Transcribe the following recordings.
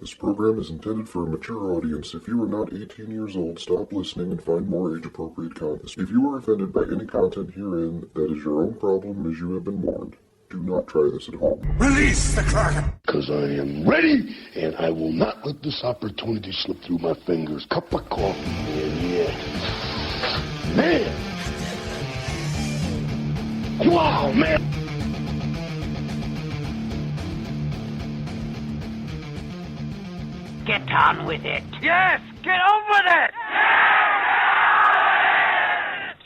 This program is intended for a mature audience. If you are not 18 years old, stop listening and find more age-appropriate content. If you are offended by any content herein, that is your own problem, as you have been warned. Do not try this at home. Release the Kraken! Because I am ready, and I will not let this opportunity slip through my fingers. Cup of coffee, man. Wow, man! Get on with it. Yes, get on with it!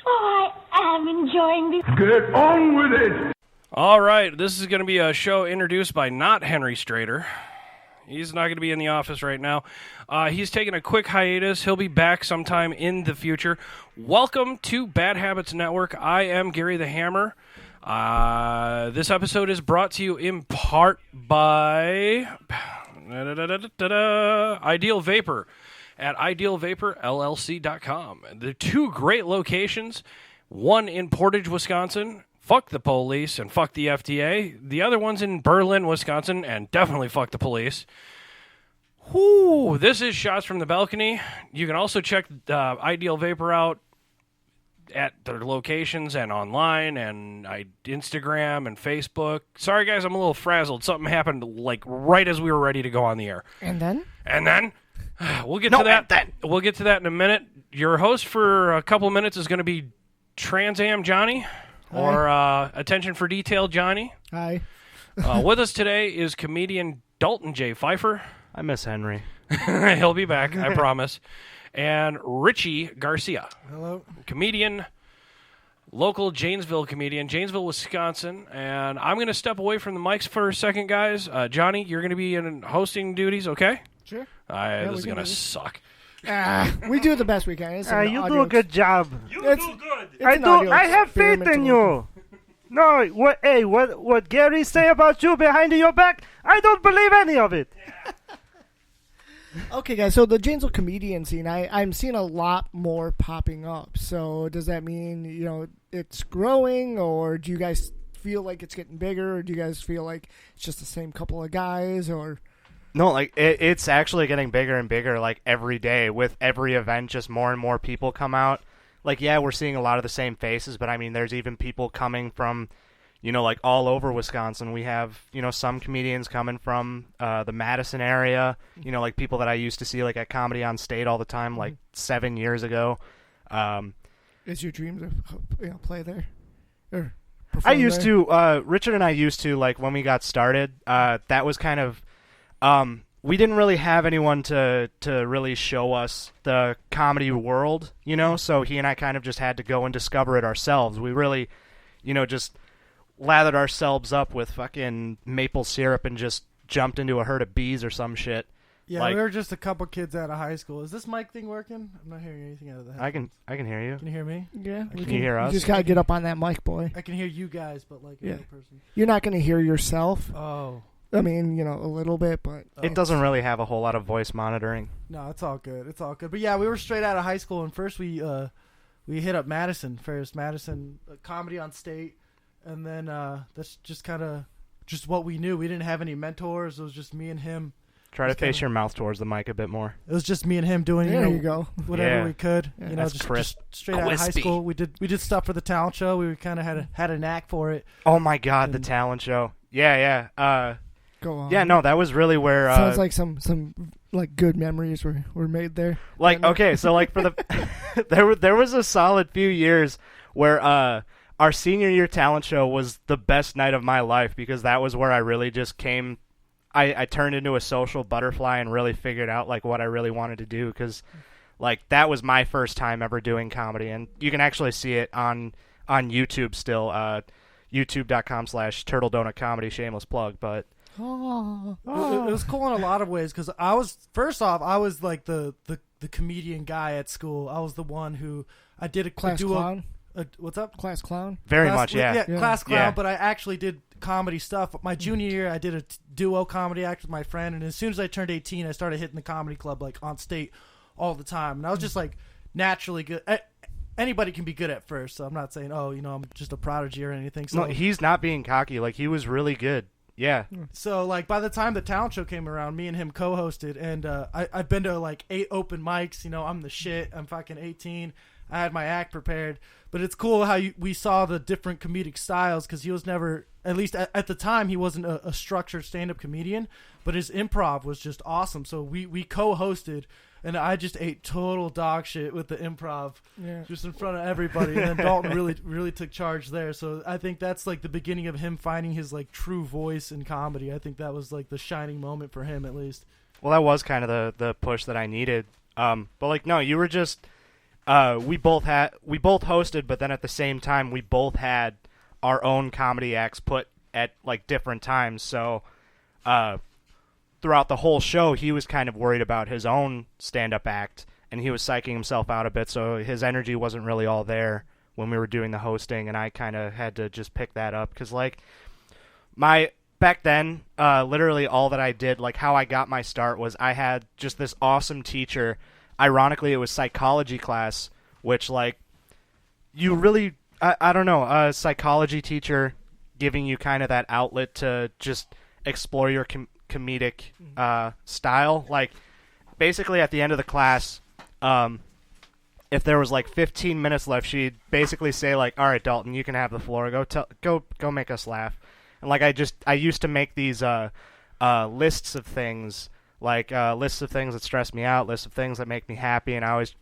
Oh, I am enjoying this. Get on with it! All right, this is going to be a show introduced by not Henry Strader. He's not going to be in the office right now. He's taking a quick hiatus. He'll be back sometime in the future. Welcome to Bad Habits Network. I am Gary the Hammer. This episode is brought to you in part by Ideal Vapor at idealvaporllc.com. The two great locations, one in Portage, Wisconsin. Fuck the police and fuck the FDA. The other one's in Berlin, Wisconsin, and definitely fuck the police. Whoo! This is Shots from the Balcony. You can also check Ideal Vapor out at their locations and online and Instagram and Facebook. Sorry, guys, I'm a little frazzled. Something happened like right as we were ready to go on the air. And then? We'll get to that. We'll get to that in a minute. Your host for a couple minutes is going to be Trans Am Johnny. Or Attention for Detail, Johnny. Hi. With us today is comedian Dalton J. Pfeiffer. I miss Henry. He'll be back, I promise. And Richie Garcia. Hello. Comedian, local Janesville comedian, Janesville, Wisconsin. And I'm going to step away from the mics for a second, guys. Johnny, you're going to be in hosting duties, okay? Sure. This is going to suck. We do the best we can. You do a good job. You do good. I have faith in you. No, what Gary say about you behind your back? I don't believe any of it. Okay, guys, so the Janesville comedian scene, I'm seeing a lot more popping up. So does that mean, it's growing, or do you guys feel like it's getting bigger, or do you guys feel like it's just the same couple of guys, or... No, like, it's actually getting bigger and bigger, like, every day. With every event, just more and more people come out. Like, yeah, we're seeing a lot of the same faces, but, I mean, there's even people coming from, like, all over Wisconsin. We have, some comedians coming from the Madison area, like, people that I used to see, like, at Comedy on State all the time, like, 7 years ago. Is your dream to play there? Or I used to. Richard and I used to, like, when we got started, that was kind of... we didn't really have anyone to really show us the comedy world, so he and I kind of just had to go and discover it ourselves. We really, just lathered ourselves up with fucking maple syrup and just jumped into a herd of bees or some shit. Yeah, we were just a couple kids out of high school. Is this mic thing working? I'm not hearing anything out of the head. I can hear you. Can you hear me? Yeah. Can you hear us? You just gotta get up on that mic, boy. I can hear you guys, but like another person. You're not gonna hear yourself. Oh. I mean, a little bit, but... It doesn't really have a whole lot of voice monitoring. No, it's all good. It's all good. But yeah, we were straight out of high school, and first we hit up Madison, Comedy on State, and then that's just kind of just what we knew. We didn't have any mentors. It was just me and him. Try to face your mouth towards the mic a bit more. It was just me and him doing, there you go. whatever we could. Yeah. Just straight out of high school. We did stuff for the talent show. We kind of had a knack for it. Oh my God, the talent show. Yeah. Go on. Yeah, no, that was really where... Sounds like some like good memories were made there. Like, okay, so like for the... there was a solid few years where our senior year talent show was the best night of my life, because that was where I really just came... I turned into a social butterfly and really figured out like what I really wanted to do, because like that was my first time ever doing comedy, and you can actually see it on YouTube still, youtube.com/turtledonutcomedy, shameless plug, but... It was cool in a lot of ways, because I was like the comedian guy at school. I was the one who I did a class clown. What's up? Class clown. Very much, yeah. Class clown. But I actually did comedy stuff. My junior year, I did a duo comedy act with my friend, and as soon as I turned 18, I started hitting the comedy club like on State all the time, and I was just like naturally good. Anybody can be good at first, so I'm not saying I'm just a prodigy or anything. So no, he's not being cocky. Like, he was really good. Yeah. So, like, by the time the talent show came around, me and him co-hosted, and I've been to, like, 8 open mics. You know, I'm the shit. I'm fucking 18. I had my act prepared. But it's cool how we saw the different comedic styles, because he was never, at least at the time, he wasn't a structured stand-up comedian, but his improv was just awesome. So we co-hosted, and I just ate total dog shit with the improv, just in front of everybody. And then Dalton really took charge there. So I think that's like the beginning of him finding his like true voice in comedy. I think that was like the shining moment for him, at least. Well, that was kind of the push that I needed. But like, no, you were just we both hosted, but then at the same time we both had our own comedy acts put at like different times. So throughout the whole show, he was kind of worried about his own stand-up act, and he was psyching himself out a bit, so his energy wasn't really all there when we were doing the hosting, and I kind of had to just pick that up, because, like, back then, literally all that I did, like, how I got my start was I had just this awesome teacher. Ironically, it was psychology class, which, like, you really, I don't know, a psychology teacher giving you kind of that outlet to just explore your comedic style. Like, basically at the end of the class, if there was like 15 minutes left, she'd basically say like, all right, Dalton, you can have the floor, go make us laugh. And like I used to make these lists of things, like lists of things that stress me out, lists of things that make me happy, and I always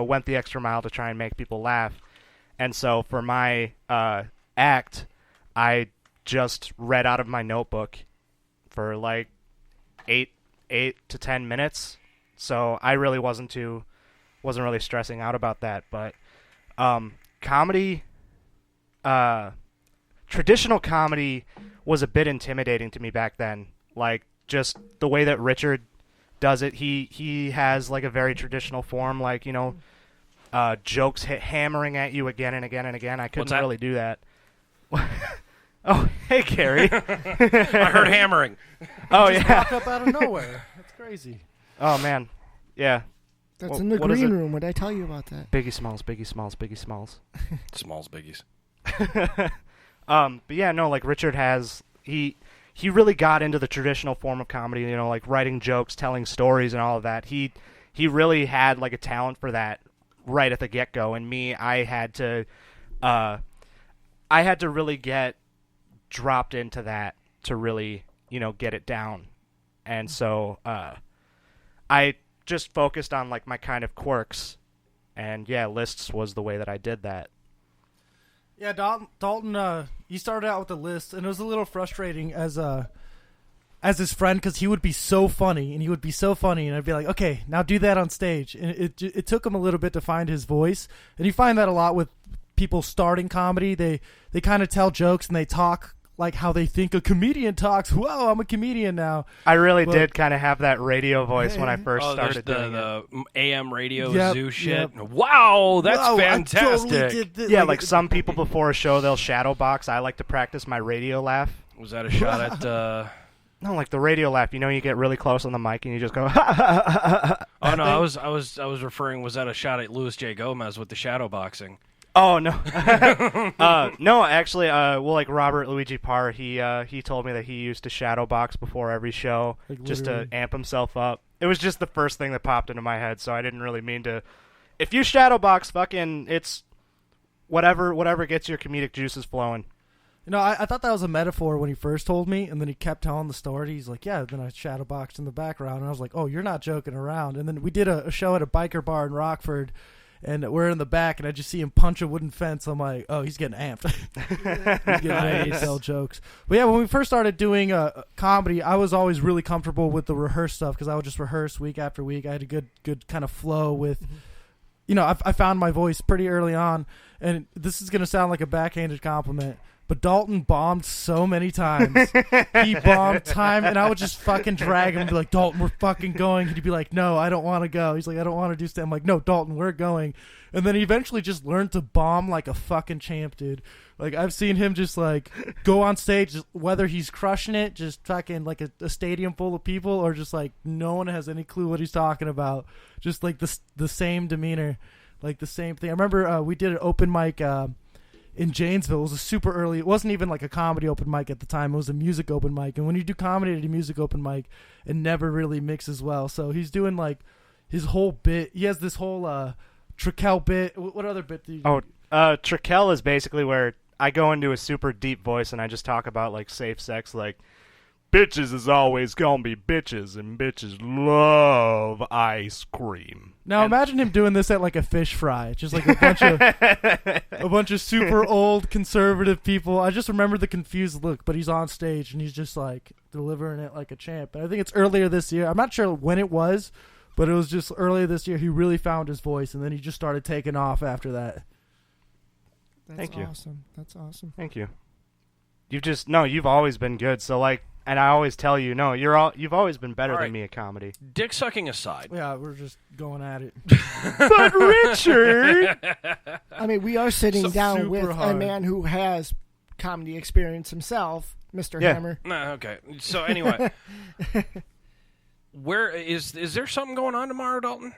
went the extra mile to try and make people laugh. And so for my act, I just read out of my notebook for like 8 to 10 minutes, so I really wasn't really stressing out about that. But comedy, traditional comedy was a bit intimidating to me back then. Like, just the way that Richard does it, he has like a very traditional form, like, you know, jokes hammering at you again and again and again. I couldn't really do that. Oh, hey, Gary. I heard hammering. Oh, just yeah. Walk up out of nowhere. That's crazy. Oh, man. Yeah. That's in the green room. What did I tell you about that? Biggie Smalls, Biggie Smalls, Biggie Smalls. Smalls biggies. But yeah, no, like Richard has, he really got into the traditional form of comedy, you know, like writing jokes, telling stories and all of that. He really had like a talent for that right at the get-go. And me, I had to really get dropped into that to really, you know, get it down. And so I just focused on like my kind of quirks, and yeah, lists was the way that I did that. Yeah, Dalton, he started out with the list, and it was a little frustrating as his friend, because he would be so funny, and I'd be like, okay, now do that on stage. And it took him a little bit to find his voice, and you find that a lot with people starting comedy. They kind of tell jokes, and they talk like how they think a comedian talks. Whoa, I'm a comedian now. I really did kind of have that radio voice when I first started doing the AM radio Yep, zoo shit. yep. Wow, that's Whoa, I fantastic. totally did this. Yeah, like some people before a show, they'll shadow box. I like to practice my radio laugh. Was that a shot at... No, like the radio laugh. You know, you get really close on the mic and you just go. Oh no, I was referring. Was that a shot at Luis J. Gomez with the shadow boxing? Oh no, no. Actually, well, like Robert Luigi Parr, he told me that he used to shadow box before every show, like, just to amp himself up. It was just the first thing that popped into my head, so I didn't really mean to. If you shadow box, fucking, it's whatever gets your comedic juices flowing. You know, I thought that was a metaphor when he first told me, and then he kept telling the story. He's like, yeah, then I shadow boxed in the background, and I was like, oh, you're not joking around. And then we did a show at a biker bar in Rockford, and we're in the back, and I just see him punch a wooden fence. I'm like, oh, he's getting amped. He's getting ready to tell jokes. But yeah, when we first started doing comedy, I was always really comfortable with the rehearse stuff, because I would just rehearse week after week. I had a good kind of flow with, you know, I found my voice pretty early on, and this is going to sound like a backhanded compliment, but Dalton bombed so many times. He bombed time, and I would just fucking drag him and be like, Dalton, we're fucking going. And he'd be like, no, I don't want to go. He's like, I don't want to do stand. I'm like, no, Dalton, we're going. And then he eventually just learned to bomb like a fucking champ, dude. Like, I've seen him just, like, go on stage, whether he's crushing it, just fucking, like, a stadium full of people, or just, like, no one has any clue what he's talking about. Just, like, the same demeanor. Like, the same thing. I remember we did an open mic in Janesville. It was a super early. It wasn't even like a comedy open mic at the time. It was a music open mic. And when you do comedy at a music open mic, it never really mixes well. So he's doing like his whole bit. He has this whole Trikel bit. What other bit do you do? Trikel is basically where I go into a super deep voice and I just talk about like safe sex, like bitches is always gonna be bitches and bitches love ice cream. Now imagine him doing this at like a fish fry, just like a bunch of super old conservative people. I just remember the confused look, but he's on stage and he's just like delivering it like a champ. And I think it's earlier this year. I'm not sure when it was, but it was just earlier this year. He really found his voice, and then he just started taking off after that. That's awesome. That's awesome. Thank you. You've always been good. So like, and I always tell you, you've always been better than me at comedy. Dick sucking aside. Yeah, we're just going at it. But Richard, I mean, we are sitting down super with hard. a man who has comedy experience himself, Mr. Hammer. No, okay. So anyway, where is there something going on tomorrow, Dalton?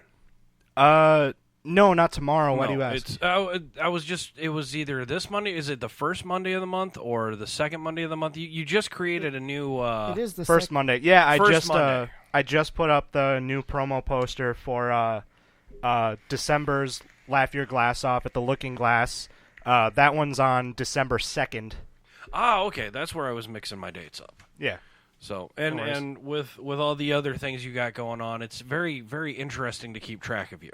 No, not tomorrow. Why No, do you ask? It was either this Monday. Is it the first Monday of the month or the second Monday of the month? You just created a new. It is the First Monday. Yeah, Monday. I just put up the new promo poster for December's Laugh Your Glass Off at the Looking Glass. That one's on December 2nd. Ah, okay. That's where I was mixing my dates up. Yeah. So No worries. and with all the other things you got going on, it's very, very interesting to keep track of you.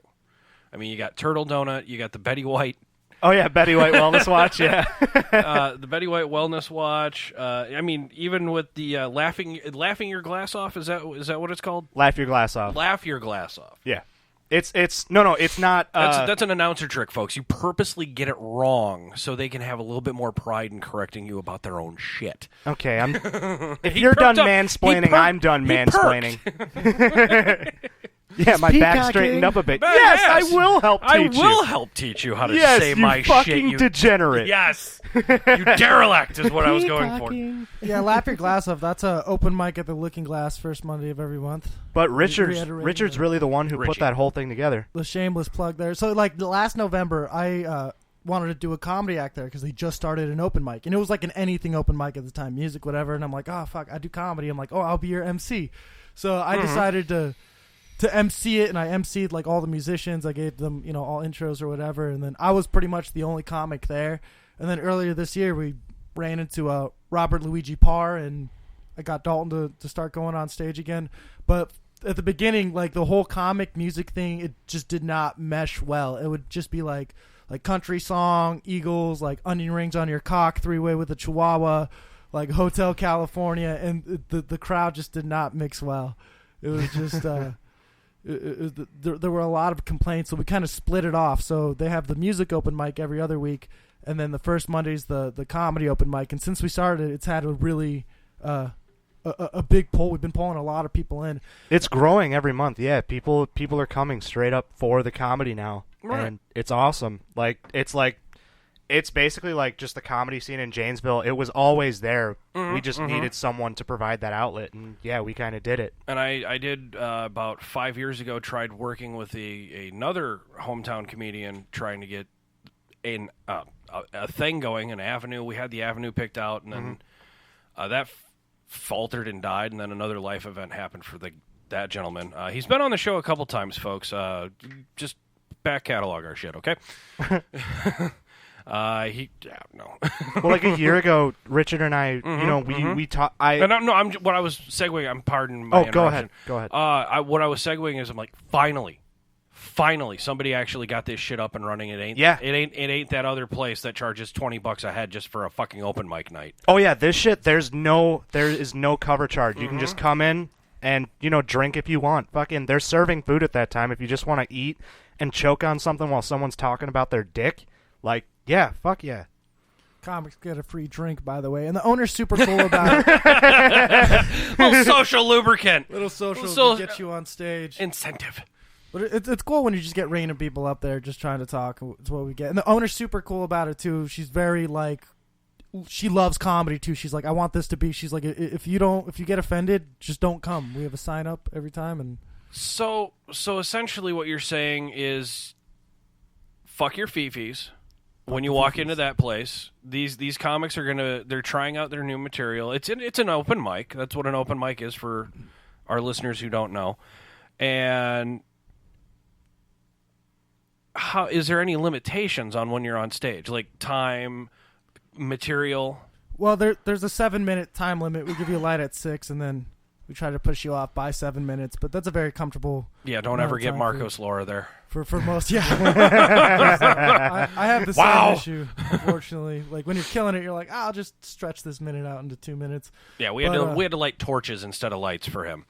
I mean, you got Turtle Donut, you got the Betty White. Oh yeah, Betty White Wellness Watch. Yeah. The Betty White Wellness Watch. I mean, even with the laughing your glass off. Is that what it's called? Laugh Your Glass Off. Laugh your glass off. Yeah. It's not. That's an announcer trick, folks. You purposely get it wrong so they can have a little bit more pride in correcting you about their own shit. Okay, if you're done mansplaining, I'm done mansplaining. Yeah, my back straightened up a bit. Yes, I will help teach you. I will help teach you how to yes, say you my fucking shit. degenerate. Yes, you derelict is what I was going for. Yeah, Laugh Your Glass Off. That's a open mic at the Looking Glass first Monday of every month. But Richard's really the one who put that whole thing together. The shameless plug there. So like the last November, I wanted to do a comedy act there because they just started an open mic, and it was like an anything open mic at the time, music, whatever. And I'm like, oh fuck, I do comedy. I'm like, oh, I'll be your MC. So I decided to MC it, and I MC'd like all the musicians. I gave them, all intros or whatever, and then I was pretty much the only comic there. And then earlier this year, we ran into Robert Luigi Parr, and I got Dalton to start going on stage again. But at the beginning, like the whole comic music thing, it just did not mesh well. It would just be like country song, Eagles, like onion rings on your cock, three-way with a chihuahua, like Hotel California, and the crowd just did not mix well. It was just there were a lot of complaints, so we kind of split it off. So they have the music open mic every other week, and then the first Monday's the comedy open mic. And since we started, it's had a really a big pull. We've been pulling a lot of people in. It's growing every month. Yeah, people are coming straight up for the comedy now, and it's awesome. It's basically like just the comedy scene in Janesville. It was always there. We just needed someone to provide that outlet, and yeah, we kind of did it. And I did about 5 years ago. Tried working with another hometown comedian, trying to get a thing going, an avenue. We had the avenue picked out, and then that faltered and died. And then another life event happened for that gentleman. He's been on the show a couple times, folks. Just back catalog our shit, okay? No. Well, like a year ago, Richard and I, we talked. What I was segueing. I'm pardon my interruption. Go ahead. What I was seguing is I'm like, finally, somebody actually got this shit up and running. It ain't that other place that charges $20 a head just for a fucking open mic night. Oh yeah, this shit. There is no cover charge. You can just come in and drink if you want. Fucking, they're serving food at that time. If you just want to eat and choke on something while someone's talking about their dick, like. Yeah, fuck yeah. Comics get a free drink, by the way, and the owner's super cool about it. Little social lubricant. Little social to get you on stage. Incentive. But it's cool when you just get random people up there just trying to talk. It's what we get. And the owner's super cool about it, too. She's very, she loves comedy, too. She's like, I want this to be, she's like, if you get offended, just don't come. We have a sign up every time. And So essentially what you're saying is fuck your fifis. when you walk into that place, these comics are they're trying out their new material. It's an open mic. That's what an open mic is for our listeners who don't know. And is there any limitations on when you're on stage, like time, material? Well, there's a 7-minute time limit. We give you a light at 6, and then we try to push you off by 7 minutes. But that's a very comfortable. Yeah, don't ever get Marcos Laura there. For most, yeah. I have the same issue, unfortunately. Like when you're killing it, you're like, I'll just stretch this minute out into 2 minutes. Yeah, we had to light torches instead of lights for him.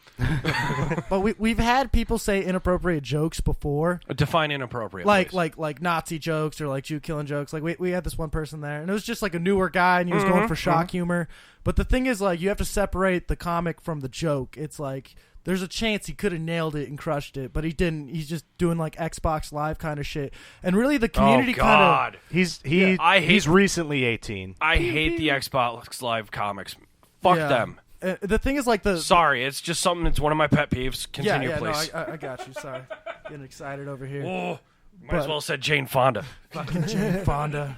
But we've had people say inappropriate jokes before. Define inappropriate. Like Nazi jokes or like Jew killing jokes. Like we had this one person there, and it was just like a newer guy, and he was going for shock humor. But the thing is, like, you have to separate the comic from the joke. It's like, there's a chance he could have nailed it and crushed it, but he didn't. He's just doing like Xbox Live kind of shit. And really, the community kind of. He's recently 18. I hate the Xbox Live comics. Fuck them. The thing is, like Sorry, it's just something. It's one of my pet peeves. Continue, please. No, I got you. Sorry, getting excited over here. Oh, might as well have said Jane Fonda. Fucking Jane Fonda.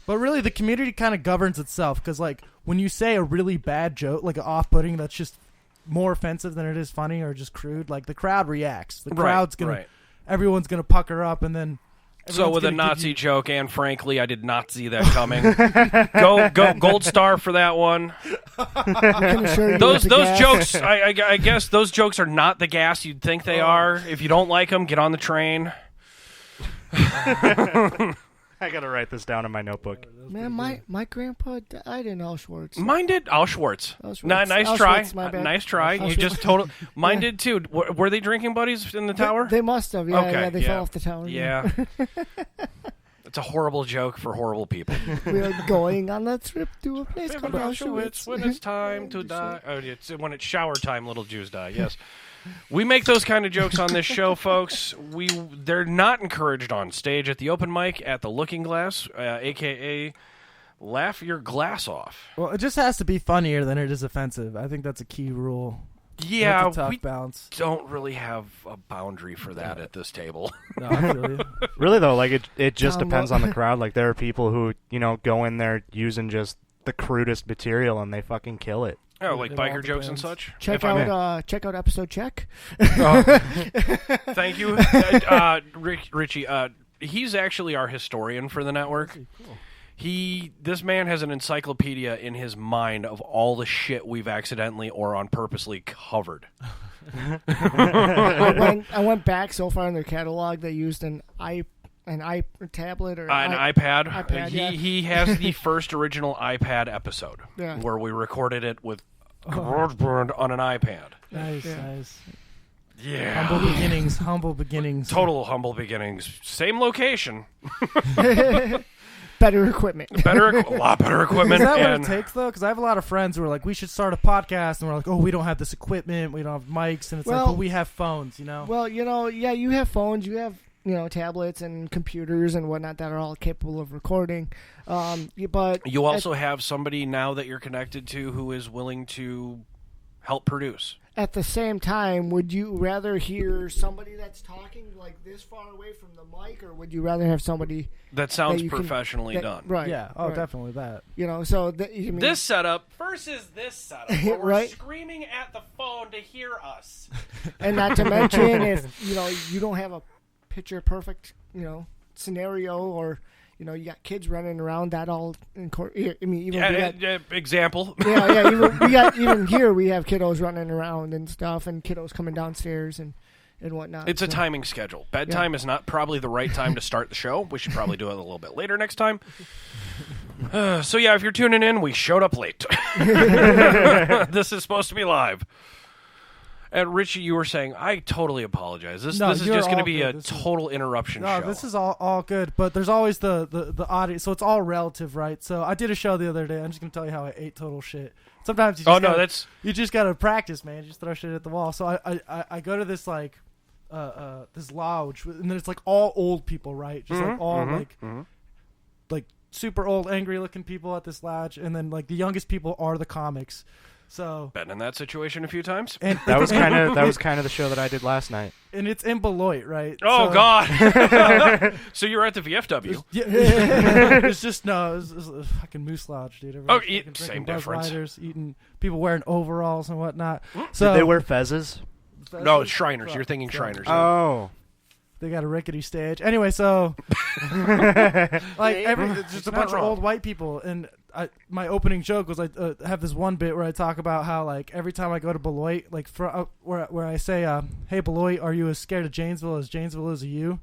But really, the community kind of governs itself, because like when you say a really bad joke, like an off-putting that's just more offensive than it is funny or just crude, like the crowd reacts. The crowd's gonna, everyone's gonna pucker up, and then. So with a Nazi joke, and frankly, I did not see that coming. go gold star for that one. Those jokes, I guess those jokes are not the gas you'd think they are. If you don't like them, get on the train. I gotta write this down in my notebook. Man, my grandpa died in Auschwitz. Mine did. Auschwitz. Nice try. Nice try. You just Mine did too. Were they drinking buddies in the tower? They must have. Yeah, they fell off the tower. Yeah. It's a horrible joke for horrible people. We are going on a trip to a place called Auschwitz when it's time to die. Oh, it's when it's shower time. Little Jews die. Yes. We make those kind of jokes on this show, folks. They're not encouraged on stage at the open mic at the Looking Glass, a.k.a. Laugh Your Glass Off. Well, it just has to be funnier than it is offensive. I think that's a key rule. Yeah, that's a tough balance. Don't really have a boundary for that at this table. No, I feel you. Really, though, like it just depends on the crowd. Like there are people who, go in there using just the crudest material and they fucking kill it. Oh, like biker jokes and such? Check out episode check. Thank you. Richie, he's actually our historian for the network. Cool. This man has an encyclopedia in his mind of all the shit we've accidentally or on purposely covered. I went back so far in their catalog, they used an iPad or an iPad. iPad, he has the first original iPad episode where we recorded it with on an iPad. Nice. Yeah. Humble beginnings. Total humble beginnings. Same location. Better equipment. A lot better equipment. Is that what it takes, though? Because I have a lot of friends who are like, we should start a podcast, and we're like, oh, we don't have this equipment, we don't have mics, and it's like, but we have phones, Well, you have phones, you have tablets and computers and whatnot that are all capable of recording. But you also have somebody now that you're connected to who is willing to help produce. At the same time, would you rather hear somebody that's talking like this far away from the mic, or would you rather have somebody that sounds professionally done? Right. Yeah. Oh, right. Definitely that. So this setup versus this setup, where we're right? screaming at the phone to hear us, and not to mention if you don't have a picture perfect scenario, or you got kids running around that all in court. I mean, example. Yeah. Even here we have kiddos running around and stuff, and kiddos coming downstairs and whatnot. It's a timing schedule. Bedtime is not probably the right time to start the show. We should probably do it a little bit later next time. So yeah, if you're tuning in, we showed up late. This is supposed to be live. And Richie, you were saying, I totally apologize. This is just going to be a total interruption show. No, this is all good, but there's always the audience, so it's all relative, right? So I did a show the other day. I'm just going to tell you how I ate total shit. Sometimes you just got to practice, man. Just throw shit at the wall. So I go to this this lodge, and then it's like all old people, right? Just like all like super old, angry looking people at this lodge, and then like the youngest people are the comics. So Been in that situation a few times. and That was kind of the show that I did last night. and it's in Beloit, right? Oh So- God! So you're at the VFW. Yeah, it's just it's a fucking Moose Lodge, dude. Oh, Everyone's fucking same drinking Buzz difference. Lighters, eating people wearing overalls and whatnot. Did So they wear fezzes? No, it's Shriners. You're thinking Shriners. Oh. They got a rickety stage. Anyway, so like it's just a bunch of old white people, and my opening joke was I have this one bit where I talk about how like every time I go to Beloit, like where I say, "Hey Beloit, are you as scared of Janesville as Janesville is of you?"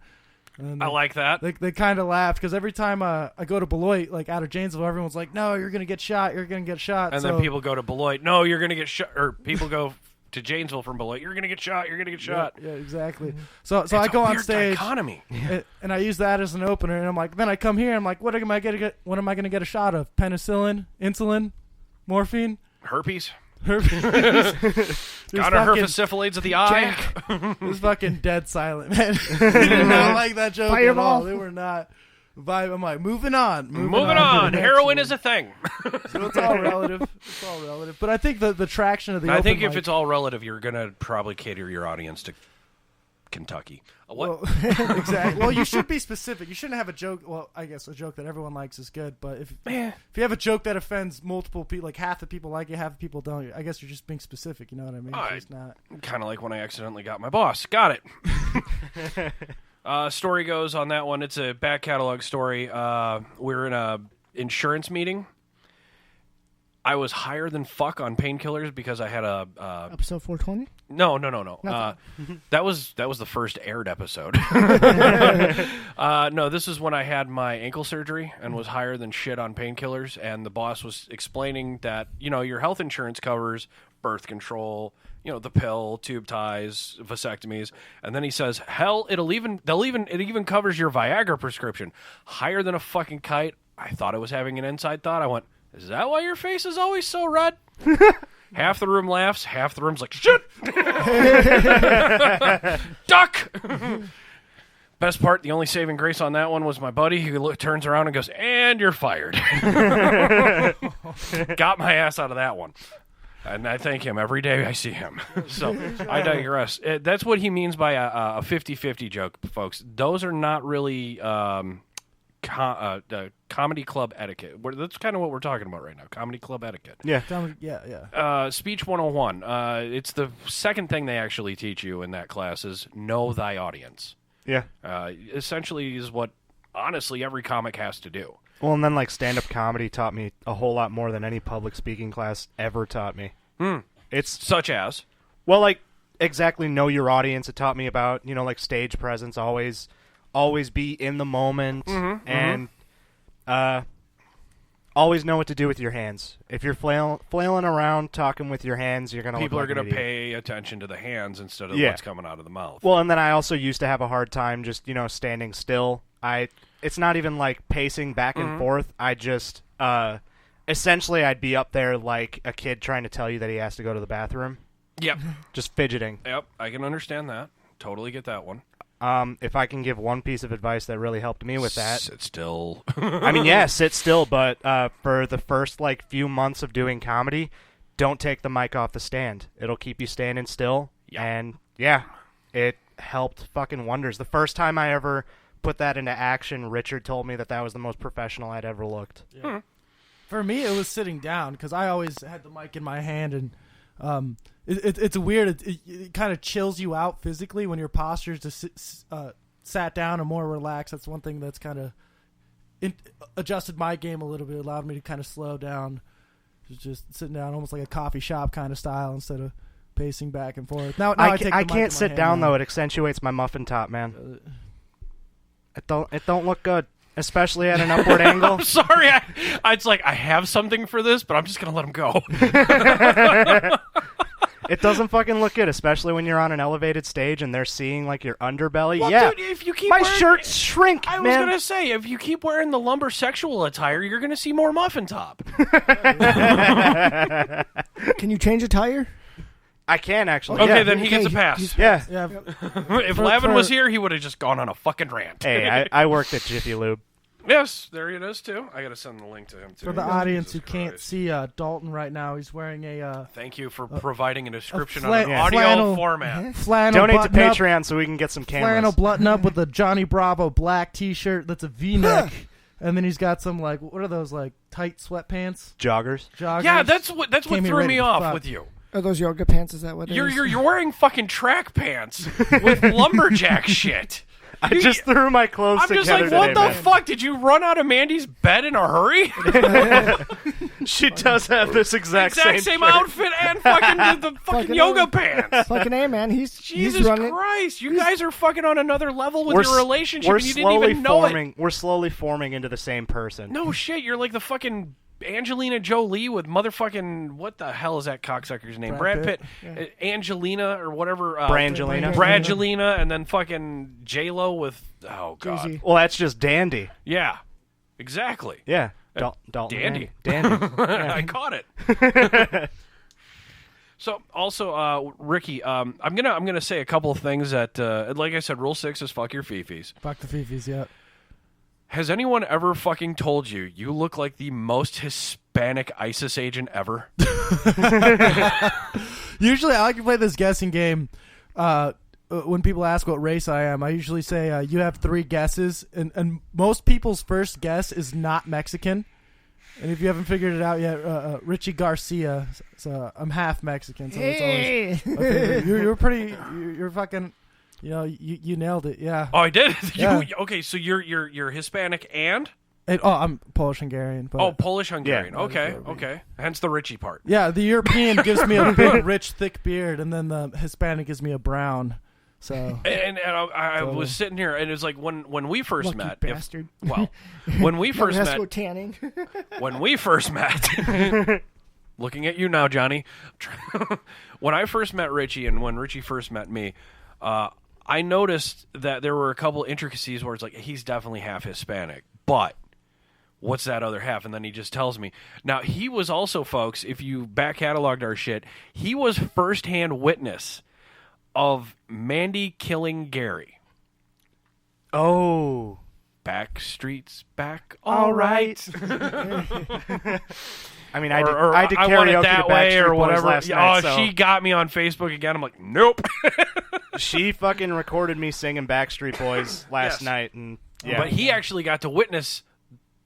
And I like that. They kind of laughed because every time I go to Beloit, like out of Janesville, everyone's like, "No, you're gonna get shot. You're gonna get shot." And then people go to Beloit. No, you're gonna get shot. Or people go to Janesville from Beloit. You're gonna get shot. You're gonna get shot. Yeah, exactly. So It's I go a on weird stage, dichotomy. and I use that as an opener, and I'm like, then I come here, I'm like, what am I gonna get a shot of? Penicillin, insulin, morphine, Herpes. herpes. Got a herpes of the eye. It was fucking dead silent, man. They did not like that joke at all. They were not. Vibe. I'm like, moving on. Moving on. Heroin is a thing. So it's all relative. It's all relative. But I think the traction of the I open think if mic- it's all relative, you're gonna probably cater your audience to Kentucky. What? Well, exactly. Well, you should be specific. You shouldn't have a joke. Well, I guess a joke that everyone likes is good. But if you have a joke that offends multiple people, like half the people like it, half the people don't, I guess you're just being specific. You know what I mean? It's not Kind of like when I accidentally got my boss. Got it. Story goes on that one. It's a back catalog story. We're in a insurance meeting. I was higher than fuck on painkillers because I had a Episode 420? No. That was the first aired episode. No, this is when I had my ankle surgery and was higher than shit on painkillers, and the boss was explaining that, your health insurance covers birth control, the pill, tube ties, vasectomies, and then he says, hell, it even covers your Viagra prescription. Higher than a fucking kite. I thought I was having an inside thought. I went, is that why your face is always so red? Half the room laughs, half the room's like, shit! Duck! Best part, the only saving grace on that one was my buddy who turns around and goes, and you're fired. Got my ass out of that one. And I thank him every day I see him. So I digress. That's what he means by a 50-50 joke, folks. Those are not really comedy club etiquette. That's kind of what we're talking about right now, comedy club etiquette. Yeah. Speech 101. It's the second thing they actually teach you in that class is know thy audience. Yeah. Essentially is what, honestly, every comic has to do. Well, and then like stand-up comedy taught me a whole lot more than any public speaking class ever taught me. It's such as, well, like exactly know your audience. It taught me about like stage presence, always be in the moment, and always know what to do with your hands. If you're flailing around talking with your hands, you're gonna people look are like going an to idiot. pay attention to the hands instead of Yeah. what's coming out of the mouth. Well, and then I also used to have a hard time just standing still. It's not even like pacing back and forth. I just essentially I'd be up there like a kid trying to tell you that he has to go to the bathroom. Yep. Just fidgeting. Yep, I can understand that. Totally get that one. If I can give one piece of advice that really helped me with that. Sit still. I mean, yeah, sit still, but for the first few months of doing comedy, don't take the mic off the stand. It'll keep you standing still. Yep. And yeah, it helped fucking wonders. The first time I ever put that into action, Richard told me that was the most professional I'd ever looked. Yeah. For me, it was sitting down because I always had the mic in my hand, and it's weird. It kind of chills you out physically when your posture is just sat down and more relaxed. That's one thing that's kind of adjusted my game a little bit, allowed me to kind of slow down, just sitting down almost like a coffee shop kind of style instead of pacing back and forth. Now I take the I mic can't in my sit hand down now. though. It accentuates my muffin top, man. It don't look good, especially at an upward angle. I'm sorry. It's like I have something for this, but I'm just going to let him go. It doesn't fucking look good, especially when you're on an elevated stage and they're seeing your underbelly. Well, yeah, dude, if you keep my wearing, shirts shrink, I was man. going to say, if you keep wearing the lumber sexual attire, you're going to see more muffin top. Can you change a tire? I can actually. Okay, yeah. then he gets a pass. Yeah. If Lavin was here, he would have just gone on a fucking rant. Hey, I worked at Jiffy Lube. Yes, there it is too. I gotta send the link to him too. For the audience who can't see Dalton right now, he's wearing a. Thank you for providing a description fla- on an audio flannel- format. Flannel Donate to button-up- Patreon so we can get some cameras. Flannel button up with a Johnny Bravo black T-shirt that's a V-neck, and then he's got some like what are those like tight sweatpants? Joggers. Yeah, that's what Came here threw ready me to off fuck. with you. Are those yoga pants? Is that what it is? You're wearing fucking track pants with lumberjack shit. I just threw my clothes I'm just together like, what today, the man. fuck? Did you run out of Mandy's bed in a hurry? She does have this exact same shirt. outfit and fucking the fucking yoga pants. Fucking A, man. He's Jesus running. Christ, you guys are fucking on another level with We're your s- relationship, we're and you didn't slowly even know forming. it. We're slowly forming into the same person. No shit, you're like the fucking Angelina Jolie with motherfucking what the hell is that cocksucker's name? Brad Pitt, Angelina or whatever. Brangelina. Brangelina, and then fucking J-Lo with oh god. Jay-Z. Well, that's just dandy. Yeah, exactly. Yeah. Dalton. Dandy. Dandy. I caught it. So also, Ricky, I'm gonna say a couple of things that, like I said, Rule 6 is fuck your fifis. Fuck the fifis, yeah. Has anyone ever fucking told you you look like the most Hispanic ISIS agent ever? Usually, I like to play this guessing game. When people ask what race I am, I usually say you have 3 guesses, and most people's first guess is not Mexican. And if you haven't figured it out yet, Richie Garcia. So I'm half Mexican. So it's always you're pretty. You're fucking. You know, you nailed it. Yeah. Oh, I did. Yeah. Okay, so you're Hispanic and I'm Polish Hungarian. But Polish Hungarian. Yeah. Okay. Hence the Richie part. yeah, the European gives me a big, rich, thick beard, and then the Hispanic gives me a brown. So And I was sitting here, and it was like when we first Lucky met. bastard. When we Never first has met. to go tanning. When we first met. Looking at you now, Johnny. When I first met Richie, and when Richie first met me, I noticed that there were a couple intricacies where it's like, he's definitely half Hispanic, but what's that other half? And then he just tells me. Now, he was also, folks, if you back cataloged our shit, he was firsthand witness of Mandy killing Gary. Oh. Back streets back, all right. I mean, I did I want it karaoke that to way Backstreet or Boys whatever. last night. So She got me on Facebook again. I'm like, nope. she fucking recorded me singing Backstreet Boys last Yes. night, and yeah. But he actually got to witness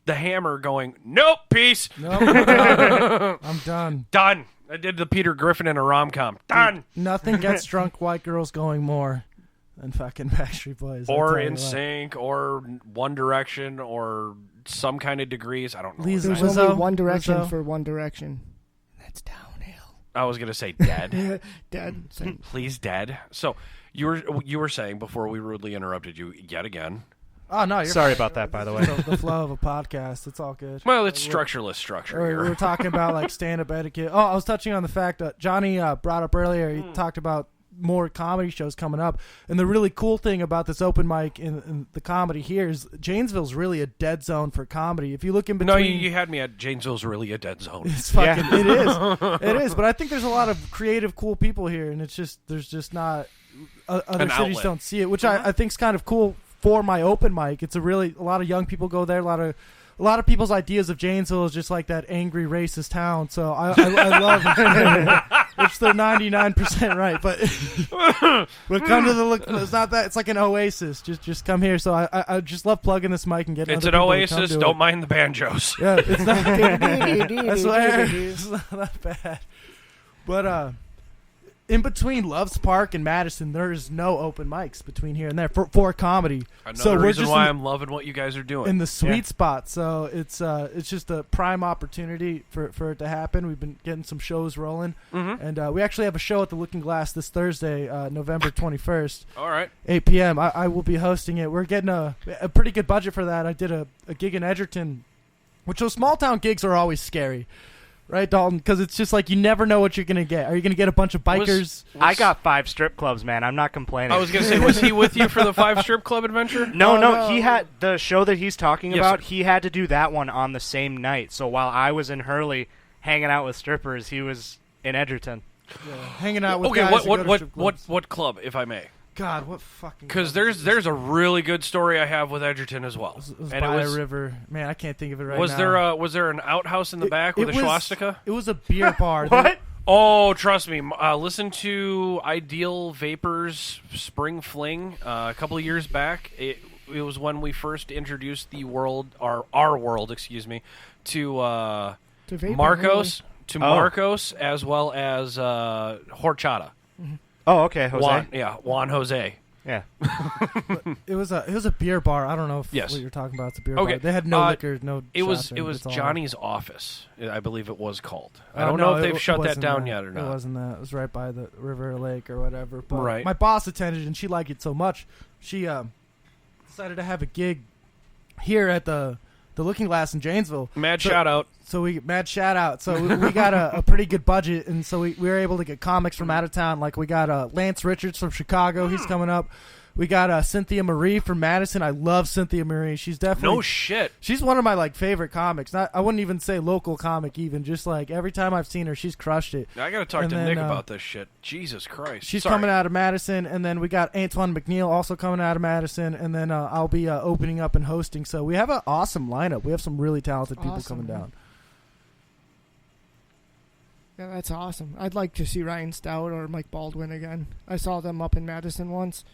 the Hammer going, nope, peace. nope, I'm done. Done. I did the Peter Griffin in a rom-com. Done. Nothing gets drunk white girls going more than fucking Backstreet Boys. I'll Or tell you In what. Sync, or One Direction, or some kind of degrees. I don't know. Lisa what There's that is. Lizzo? only one direction Lizzo? for One Direction. That's downhill. I was going to say dead. Dead. Same. Please, dead. So you were saying before we rudely interrupted you yet again. Oh no, you're Sorry about that, by the way. the flow of a podcast. It's all good. Well, it's structureless structure Or we here. were talking about like stand-up etiquette. Oh, I was touching on the fact that Johnny brought up earlier. He talked about more comedy shows coming up, and the really cool thing about this open mic in the comedy here is Janesville's really a dead zone for comedy. If you look in between, No, you had me at Janesville's really a dead zone. it's fucking it is. But I think there's a lot of creative, cool people here, and it's just there's just not other An cities outlet. don't see it, which I think is kind of cool for my open mic. It's a lot of young people go there. A lot of people's ideas of Janesville is just like that angry racist town. So I love it. Which they're 99% right, but come to the look. It's not that. It's like an oasis. Just come here. So I just love plugging this mic and getting. It's other an people to come oasis. to Don't it. mind the banjos. Yeah, it's not. That's why it's not that bad. But in between Loves Park and Madison, there is no open mics between here and there for comedy. Another so we're reason just why I'm loving what you guys are doing. in the sweet spot. So it's just a prime opportunity for it to happen. We've been getting some shows rolling, and we actually have a show at the Looking Glass this Thursday, November 21st, All right. 8 p.m. I will be hosting it. We're getting a pretty good budget for that. I did a gig in Edgerton, which those small town gigs are always scary. Right, Dalton? Because it's just like you never know what you're going to get. Are you going to get a bunch of bikers? I got 5 strip clubs, man. I'm not complaining. I was going to say, was he with you for the 5 strip club adventure? No. He had the show that he's talking Yes, about. sir. He had to do that one on the same night. So while I was in Hurley hanging out with strippers, he was in Edgerton. Hanging out with Okay, guys who go to strip what clubs. what club, if I may? God, what fucking? Because there's a really good story I have with Edgerton as well. It was and by a river. Man, I can't think of it right now. Was there an outhouse in the back with a swastika? It was a beer bar. What? Oh, trust me. Listen to Ideal Vapors Spring Fling a couple of years back. It was when we first introduced the world, our world, excuse me, to vapor, Marcos, really? to Marcos, as well as Horchata. Oh, okay, Jose. Juan Jose. Yeah. It was a beer bar. I don't know if Yes. what you're talking about. It's a beer Okay. bar. They had no liquor, no. It was shopping. That's all. Johnny's office, I believe it was called. I Oh, don't no, know if they've it shut that wasn't down that. yet or not. It wasn't that. It was right by the river or lake or whatever. But Right. my boss attended, and she liked it so much, she decided to have a gig here at the Looking Glass in Janesville. Shout out. So we shout out. So we got a pretty good budget, and so we were able to get comics from out of town. Like we got Lance Richards from Chicago. He's coming up. We got Cynthia Marie from Madison. I love Cynthia Marie. She's definitely No shit. She's one of my favorite comics. I wouldn't even say local comic even. Just every time I've seen her, she's crushed it. I gotta talk And to then, Nick about this shit. Jesus Christ. She's Sorry. coming out of Madison, and then we got Antoine McNeil also coming out of Madison, and then I'll be opening up and hosting. So we have an awesome lineup. We have some really talented people coming down. Yeah, that's awesome. I'd like to see Ryan Stout or Mike Baldwin again. I saw them up in Madison once.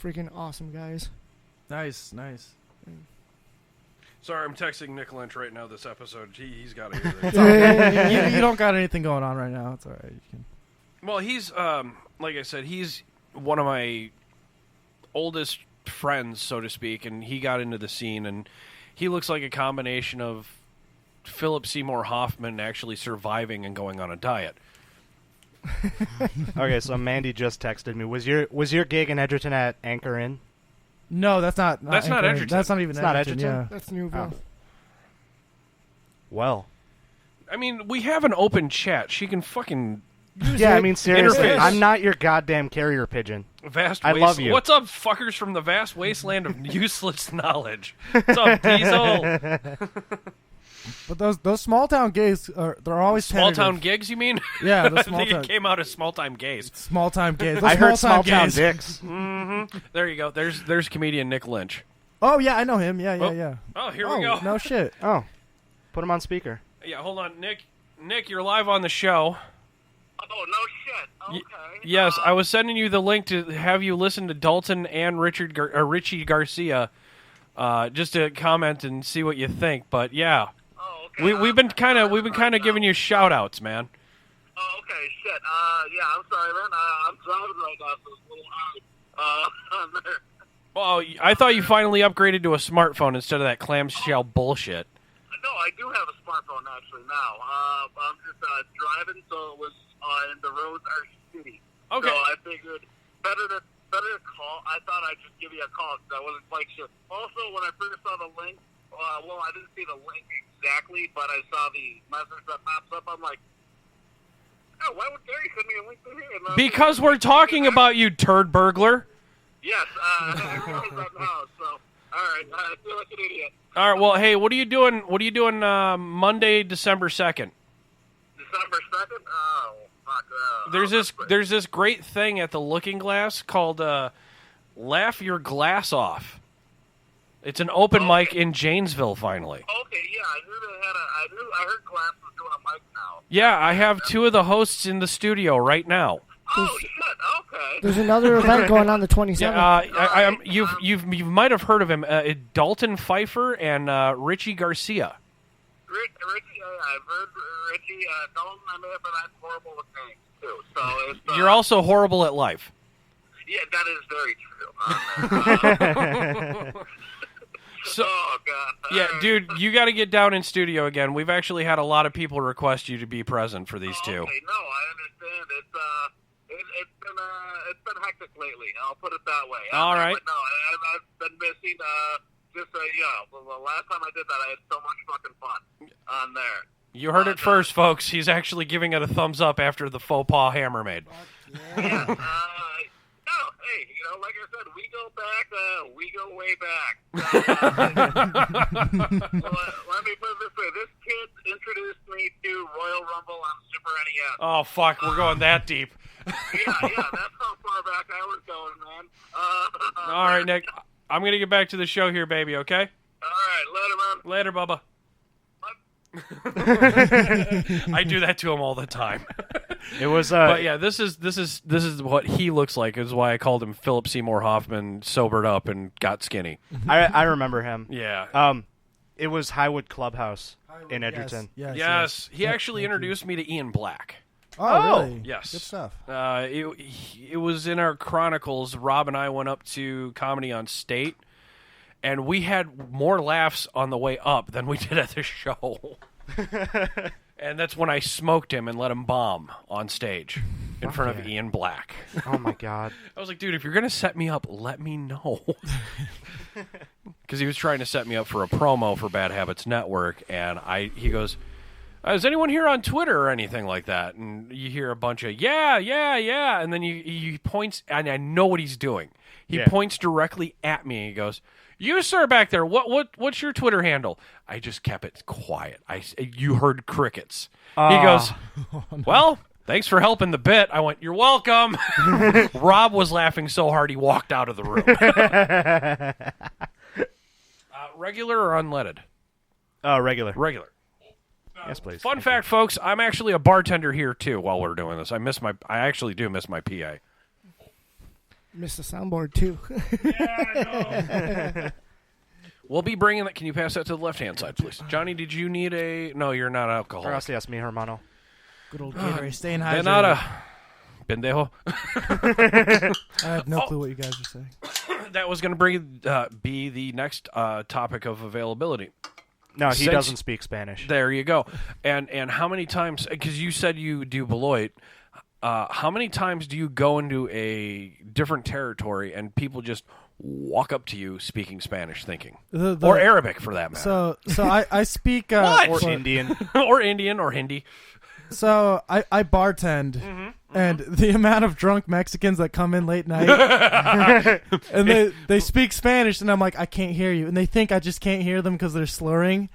Freaking awesome guys. Nice. Sorry, I'm texting Nick Lynch right now this episode. He's got to hear this. You don't got anything going on right now. It's all right. You can... Well, he's, like I said, he's one of my oldest friends, so to speak, and he got into the scene, and he looks like a combination of Philip Seymour Hoffman actually surviving and going on a diet. Okay, so Mandy just texted me. Was your gig in Edgerton at Anchor Inn? No, that's not. That's not Edgerton. Edgerton. That's not even. It's not Edgerton. Edgerton? Yeah. That's Newville. Oh. Well. I mean, we have an open chat. She can fucking Yeah, I mean, seriously, Interface. I'm not your goddamn carrier pigeon. vast. I love you. What's up, fuckers from the vast wasteland of useless knowledge? What's up, Diesel? But those small town gays they're always Small tentative. town gigs, you mean? Yeah, the I small think town. it came out as small time gays. Small time gays. Those I heard small small-time town gays. dicks. Mm-hmm. There you go. There's comedian Nick Lynch. Oh yeah, I know him. Yeah. Oh, here we go. No shit. Oh, put him on speaker. Yeah, hold on, Nick. Nick, you're live on the show. Oh, no shit. Okay. Yes, I was sending you the link to have you listen to Dalton and Richie Garcia, just to comment and see what you think. But yeah, Oh, okay. we've been kind of giving you shout outs, man. Oh, okay, shit. Yeah, I'm sorry, man. I'm driving right now, so it's a little hard. On there. Well, I thought you finally upgraded to a smartphone instead of that clamshell bullshit. No, I do have a smartphone actually now. I'm just driving, so it was, and the roads are shitty. Okay. So I figured better to call. I thought I'd just give you a call because I wasn't quite sure. Also, when I first saw the link, well, I didn't see the link exactly, but I saw the message that pops up. I'm like, oh, why would Gary send me a link to here? And Because we're talking about you, turd burglar. Yes, I realize that now. So, all right, I feel like an idiot. All right. Well, hey, what are you doing? What are you doing Monday, December 2nd? December 2nd? Oh, fuck. There's this great thing at the Looking Glass called Laugh Your Glass Off. It's an open mic in Janesville, finally. Okay, yeah, I knew they had I heard Glass was doing a mic now. Yeah, I have two of the hosts in the studio right now. Oh shit! Okay. There's another event going on the 27th. Yeah, you might have heard of him, Dalton Pfeiffer and Richie Garcia. Richie, I've heard Richie. Dalton, I may have been horrible with names too. So it's, You're also horrible at life. Yeah, that is very true. So, oh god. yeah, dude, you got to get down in studio again. We've actually had a lot of people request you to be present for these two. Okay, no, I understand. It's been hectic lately. I'll put it that way. All right. But no, I've been missing. The last time I did that, I had so much fucking fun on there. You heard it first, folks. He's actually giving it a thumbs up after the faux pas Hammer made. Yeah. No, hey, like I said, we go back. We go way back. Let me put it this way: this kid introduced me to Royal Rumble on Super NES. Oh fuck, we're going that deep. Yeah, that's how far back I was going, man. All right, Nick. I'm going to get back to the show here, baby, okay? All right, later, man. Later, Bubba. I do that to him all the time. It was but yeah, this is what he looks like. Is why I called him Philip Seymour Hoffman, sobered up and got skinny. I remember him. Yeah. It was Highwood Clubhouse in Edgerton. Yes. He actually introduced me to Ian Black. Oh, really? Yes. Good stuff. It was in our chronicles. Rob and I went up to Comedy on State, and we had more laughs on the way up than we did at the show. And that's when I smoked him and let him bomb on stage in front of Ian Black. Oh, my God. I was like, dude, if you're going to set me up, let me know. Because he was trying to set me up for a promo for Bad Habits Network, and he goes, is anyone here on Twitter or anything like that? And you hear a bunch of, yeah, and then he points, and I know what he's doing. He points directly at me, and he goes, you, sir, back there, what's your Twitter handle? I just kept it quiet. You heard crickets. He goes, well, thanks for helping the bit. I went, you're welcome. Rob was laughing so hard he walked out of the room. Regular or unleaded? Regular. Regular. Yes, please. Fun fact, folks, I'm actually a bartender here, too, while we're doing this. I actually do miss my PA. Missed the soundboard, too. Yeah, I know. We'll be bringing that. Can you pass that to the left-hand side, please? Johnny, did you need a... No, you're not alcoholic. Gracias, mi hermano. Good old Gatorade. Staying hydrated. De nada, pendejo. I have no clue what you guys are saying. That was going to be the next topic of availability. No, he doesn't speak Spanish. There you go. And how many times... Because you said you do Beloit. How many times do you go into a different territory and people just walk up to you speaking Spanish thinking? Or Arabic, for that matter. So I speak... What? Or Indian. Or Indian or Hindi. So I bartend, and the amount of drunk Mexicans that come in late night, and they speak Spanish, and I'm like, I can't hear you. And they think I just can't hear them because they're slurring.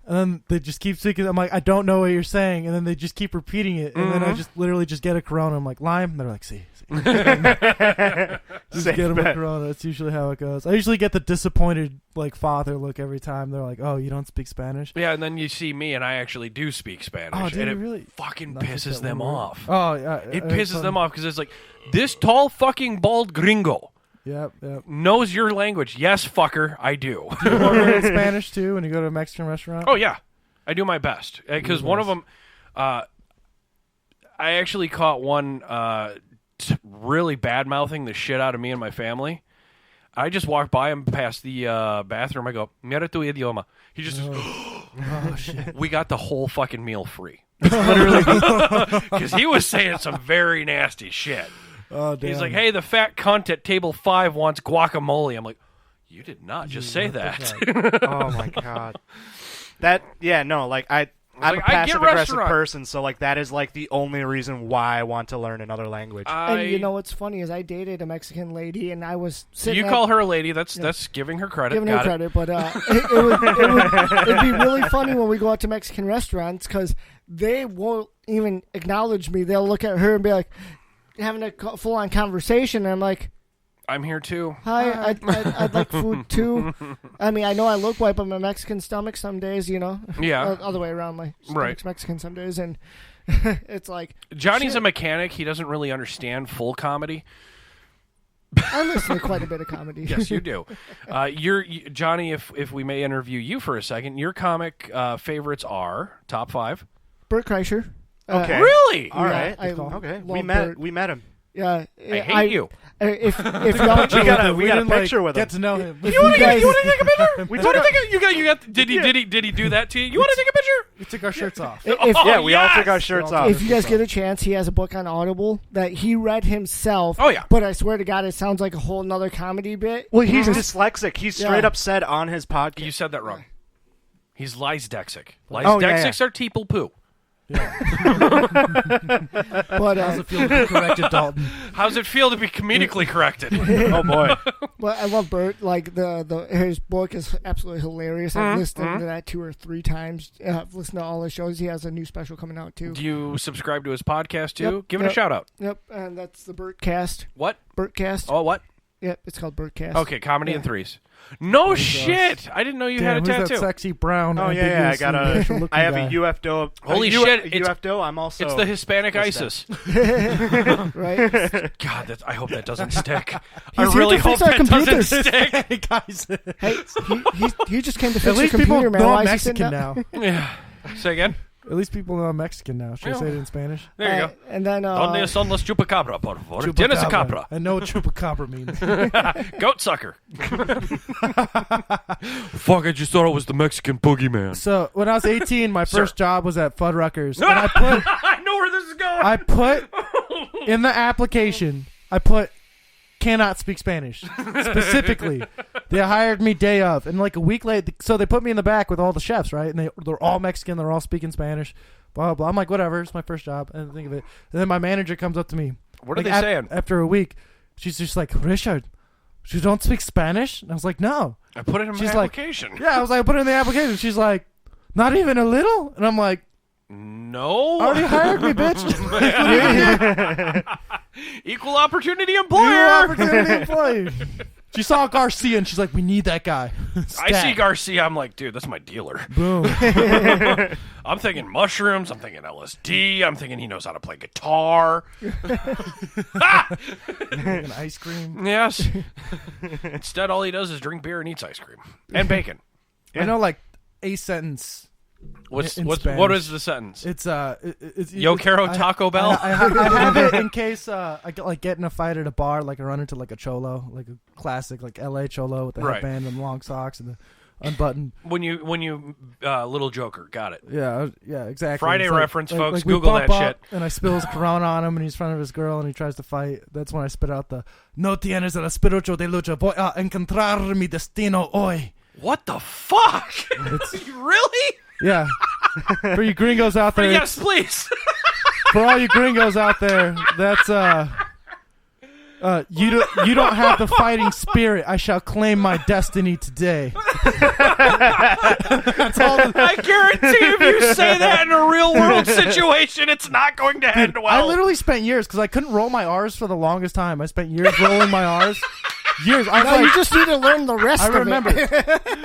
And then they just keep speaking. I'm like, I don't know what you're saying. And then they just keep repeating it. And then I just literally just get a Corona. I'm like, lime? And they're like, see. Just get them a Corona. That's usually how it goes. I usually get the disappointed father look every time. They're like, oh, you don't speak Spanish? Yeah, and then you see me, and I actually do speak Spanish. Oh, and it really? fucking pisses them off. Oh, yeah. It pisses them off because it's like, this tall fucking bald gringo Yep. knows your language. Yes, fucker, I do. Do you learn Spanish, too, when you go to a Mexican restaurant? Oh, yeah. I do my best. Because one of them, I actually caught one really bad-mouthing the shit out of me and my family. I just walked by him past the bathroom. I go, mira tu idioma. He just, oh, shit. We got the whole fucking meal free. Literally. Because he was saying some very nasty shit. Oh, damn. He's like, hey, the fat cunt at table 5 wants guacamole. I'm like, you did not just say that. Oh, my God. I'm a passive-aggressive person, so that is the only reason why I want to learn another language. And you know what's funny is I dated a Mexican lady, and I was sitting. You call her a lady? That's giving her credit. Giving her credit, but it'd be really funny when we go out to Mexican restaurants because they won't even acknowledge me. They'll look at her and be like, having a full-on conversation, and I'm like, I'm here too. Hi, I'd like food too. I mean, I know I look white, but my Mexican stomach some days, Yeah. Other way around, my stomach's Mexican some days, and it's like... Johnny's a mechanic. He doesn't really understand full comedy. I listen to quite a bit of comedy. Yes, you do. Johnny, if we may interview you for a second, your comic favorites are top 5? Bert Kreischer. Okay. Really? All right. Okay. We met him. Yeah, I hate you. If y'all we got a picture with him. Get to know him. You want to take a picture? Did he do that to you? You want to take a picture? We took our shirts off. We all took our shirts off. If you guys get a chance, he has a book on Audible that he read himself. Oh yeah. But I swear to God, it sounds like a whole nother comedy bit. Well, he's dyslexic. He's straight up said on his podcast. You said that wrong. He's lysdexic. Lysdexics are people poo. Yeah. But how's it feel to be corrected, Dalton? How's it feel to be comedically corrected? Oh boy! But I love Bert. Like his book is absolutely hilarious. I've listened to that 2 or 3 times. I've listened to all his shows. He has a new special coming out too. Do you subscribe to his podcast too? Yep, Give it a shout out. Yep, and that's the Bertcast. What? Bertcast. Oh, what? Yep, it's called Birdcast. Okay, comedy Yeah. in threes. No shit! I didn't know you had a who's tattoo. that sexy brown? Oh yeah, I got a. I have a guy. UFO. Holy shit! A UFO. I'm also. It's the Hispanic ISIS. Right? God, I hope that doesn't stick. I He's here really to hope fix our that doesn't computers. stick. Guys, Hey, he just came to at fix least your people computer, man. know Why I'm is he sitting Mexican up? now. Yeah. Say again. At least people know I'm Mexican now. Should I Yeah. say it in Spanish? There you go. And then Donde son los chupacabra, por favor? Tienes a cabra. I know what chupacabra means. Goat sucker. Fuck, I just thought it was the Mexican boogeyman. So when I was 18, my Sir. first job was at Fuddruckers, and I put I know where this is going. I put in the application, I put cannot speak Spanish specifically. They hired me day of, and like a week later, so they put me in the back with all the chefs, right? And they're all Mexican, they're all speaking Spanish, blah blah blah. I'm like, whatever, it's my first job. I didn't think of it. And then my manager comes up to me. What are like, they saying? After a week, she's just like, Richard, you don't speak Spanish? And I was like, no. I put it in my She's like, application. Yeah, I was like, I put it in the application. She's like, not even a little? And I'm like, No. already hired me, bitch. Equal opportunity employer. New opportunity employee. She saw Garcia and she's like, we need that guy. I see Garcia. I'm like, dude, that's my dealer. Boom. I'm thinking mushrooms. I'm thinking LSD. I'm thinking he knows how to play guitar. An ice cream. Yes. Instead, all he does is drink beer and eats ice cream and bacon. I know like a sentence. What Spanish. is the sentence? It's Yo quiero Taco Bell. I have it in case I get in a fight at a bar, like I run into like a cholo, like a classic like LA cholo with the Right. headband and long socks and the unbuttoned. When you Little Joker, got it. Yeah, exactly. Friday It's like- reference, like- folks. like we Google bump that up, shit. And I spill his Corona on him, and he's in front of his girl, and he tries to fight. That's when I spit out the "No tienes el espíritu de lucha. Voy a encontrar mi destino hoy." What the fuck? Really? Yeah. For you gringos out there, Yes, please. for all you gringos out there, that's you don't have the fighting spirit. I shall claim my destiny today. That's all. I guarantee if you say that in a real world situation, it's not going to end well. I literally spent years because I couldn't roll my R's for the longest time. I spent years rolling my R's. Years. I was No, like, you just need to learn the rest I of it. remember.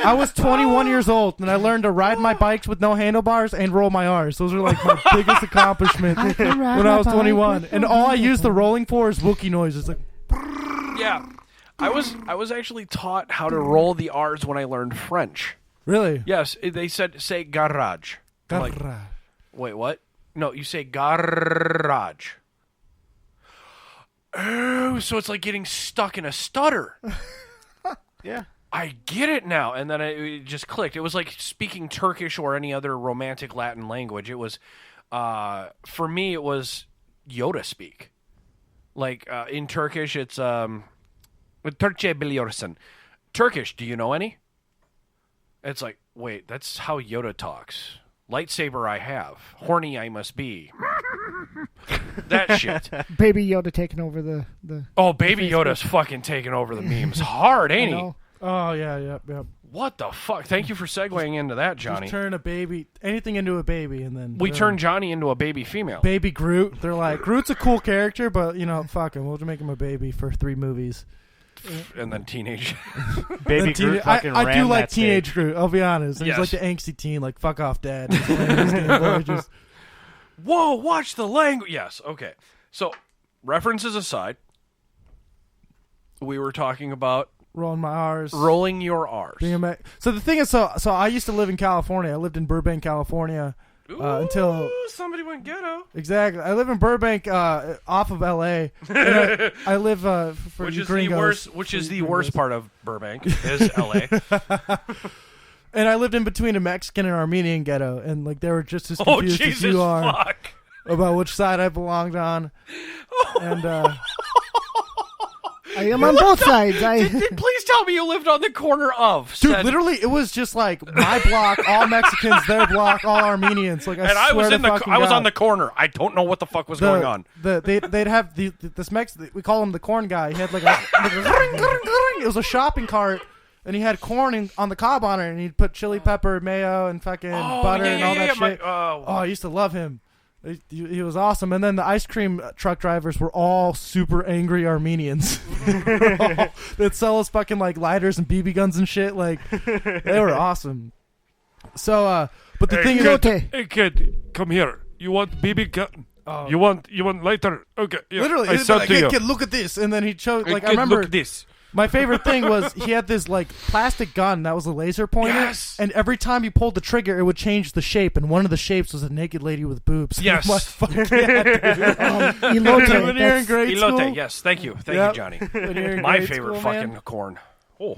I was 21 years old, and I learned to ride my bikes with no handlebars and roll my R's. Those are like my biggest accomplishment when I was 21. And all I use the rolling for is Wookiee noises. Like, Yeah. I was actually taught how to roll the R's when I learned French. really? Yes, they said say garage. I'm like, wait, what? No, you say garage. Oh, so it's like getting stuck in a stutter. Yeah. I get it now. And then it just clicked. It was like speaking Turkish or any other romantic Latin language. It was, for me, it was Yoda speak. Like in Turkish, it's Türkçe biliyorsun. Turkish, do you know any? It's like, wait, that's how Yoda talks. Lightsaber I have. Horny I must be. That shit. Baby Yoda taking over the Oh, Baby Yoda's fucking taking over the memes hard, ain't he? know. Oh yeah, yep. What the fuck? Thank you for segueing into that, Johnny. Just turn a baby, anything into a baby, and then We turned Johnny into a baby female. Baby Groot. They're like, Groot's a cool character, but fuck him. We'll just make him a baby for 3 movies. And then teenage. Baby Groot fucking I ran do like that teenage stage. Groot. I'll be honest. And Yes. He's like the angsty teen, like fuck off, dad. He's playing this Game Boy, just- Whoa, watch the language. Yes, okay. So, references aside, we were talking about rolling my R's. rolling your R's. Being a Ma- So the thing is, so I used to live in California. I lived in Burbank, California, until somebody went ghetto. exactly. I live in Burbank, off of LA. And I live for Which you is gringos, the worst? Which for is you the gringos. worst part of Burbank? Is LA? And I lived in between a Mexican and Armenian ghetto, and like they were just as Oh confused as Jesus! you are Fuck! about which side I belonged on. And I am on both sides. Please tell me you lived on the corner of. dude, said- literally, it was just like my block, all Mexicans, their block, all Armenians. Like, and I was swear in to the. fucking I was God. on the corner. I don't know what the fuck was going on. They'd have this we call him the corn guy. He had like a it was a shopping cart, and he had corn on the cob on it, and he'd put chili pepper, mayo, and fucking butter and all that shit. I used to love him. He was awesome. And then the ice cream truck drivers were all super angry Armenians that sell us fucking like lighters and BB guns and shit. Like they were awesome. So, but the thing is, Hey kid, come here. You want BB gun? You want lighter? Okay. Yeah. Literally, I sell to you. Kid, look at this. And then he chose. Like I Kid, remember look at this. my favorite thing was he had this like plastic gun that was a laser pointer. Yes. And every time you pulled the trigger, it would change the shape. And one of the shapes was a naked lady with boobs. Yes. I'm like, fuck yeah, dude. Elote. When you're in grade school. Elote, yes. Thank you, Johnny. When you're in My grade favorite school, fucking man. corn. Oh.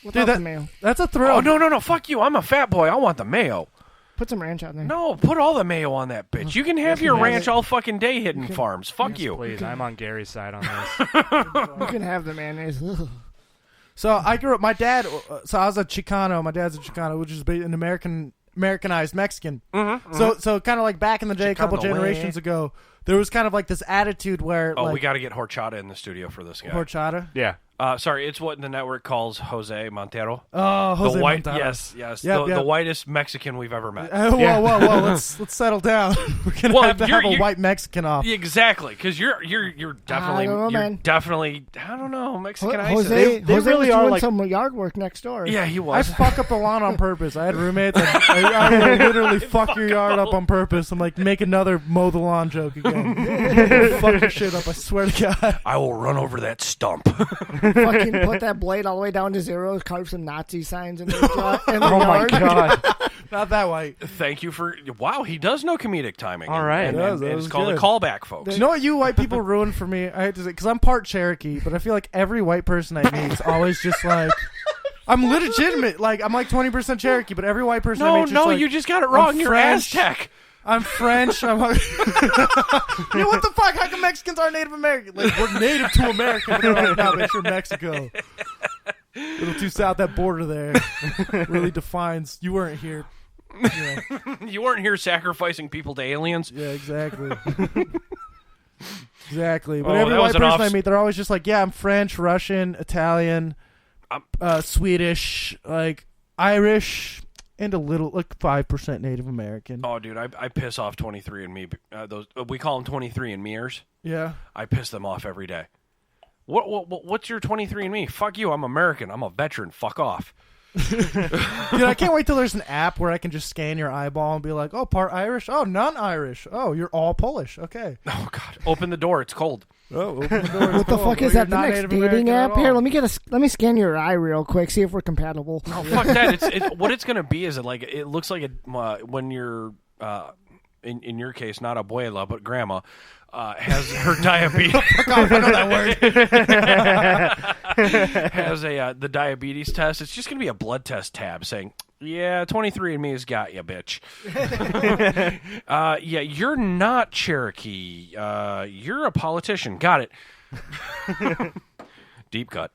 Without the mayo. That's a thrill. Oh no, fuck you! I'm a fat boy. I want the mayo. Put some ranch out there. No, put all the mayo on that bitch. You can have your have ranch it. all fucking day hitting farms. Fuck you. Please, I'm on Gary's side on this. You can have the mayonnaise. Ugh. So I grew up. My dad. So I was a Chicano. My dad's a Chicano, which is an Americanized Mexican. So kind of like back in the day, a couple Chicano generations way. ago, there was kind of like this attitude where Oh, like, we got to get horchata in the studio for this guy. horchata. Yeah. Sorry, it's what the network calls Jose Montero. Oh, Jose the white, Montano. yes, Yep, the yep. whitest Mexican we've ever met. Whoa! Let's settle down. We're gonna have to have a white Mexican off. Exactly, because you're definitely I don't know, man. I don't know, Mexican Jose, ISIS. They Jose really was are doing like- some yard work next door. Yeah, he I was. fuck up the lawn on purpose. I had roommates. I will literally fuck your yard up on purpose. I'm like, make another mow the lawn joke again. Fuck your shit up. I swear to God. I will run over that stump. Fucking put that blade all the way down to zero, carve some Nazi signs in the Oh my god. Not that white. Thank you for. Wow, he does know comedic timing. All right. and, It does, and that it's was called good. a callback, folks. You know what you white people ruined for me? I hate to say, because I'm part Cherokee, but I feel like every white person I meet is always just like, I'm legitimate. Like, I'm like 20% Cherokee, but every white person I meet is just like, you just got it wrong. I'm You're French. Aztec. I'm French. I'm like, you know, what the fuck? How come Mexicans aren't Native American? Like, we're native to America, but they're like, no, but you're Mexico. A little too south. That border there really defines. You weren't here. Yeah, You weren't here sacrificing people to aliens. yeah, exactly. Exactly. But Oh, every that was white an person I offs- meet, they're always just like, yeah, I'm French, Russian, Italian, Swedish, like Irish, and a little, like 5% Native American. Oh, dude, I piss off 23andMe. Those we call them 23andMeers. Yeah. I piss them off every day. What's your 23andMe? Fuck you. I'm American. I'm a veteran. Fuck off. Dude, I can't wait till there's an app where I can just scan your eyeball and be like, oh, part Irish? Oh, non-Irish. Oh, you're all Polish. Okay. Oh God, open the door. It's cold. Oh, open the door. What the fuck is You're that? The not next Native dating American at app? Here, all. let me scan your eye real quick. See if we're compatible. Oh fuck that. What it's gonna be is it looks like when you're in your case not abuela but grandma has her diabetes. I know that word. Has the diabetes test. It's just gonna be a blood test tab saying, yeah, 23andMe has got you, bitch. Yeah, you're not Cherokee. You're a politician. Got it. Deep cut.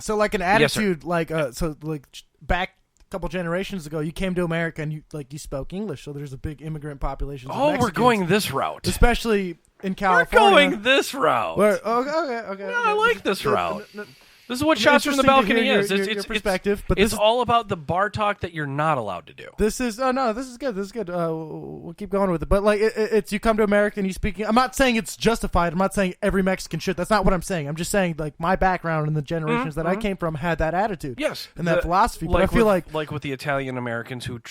So, like, an Yes, sir. attitude, back a couple generations ago, you came to America and you spoke English, so there's a big immigrant population. of Oh, we're Mexicans, going this route. especially in We're California. going this route. Okay. No, I like this route. No, This is what Shots from the Interesting to Balcony hear is. your perspective, but it's this- all about the bar talk that you're not allowed to do. This is this is good. This is good. We'll keep going with it. But like, it's you come to America and you speak. I'm not saying it's justified. I'm not saying every Mexican should. That's not what I'm saying. I'm just saying like my background and the generations that I came from had that attitude. Yes, and that philosophy. But I feel like with the Italian Americans who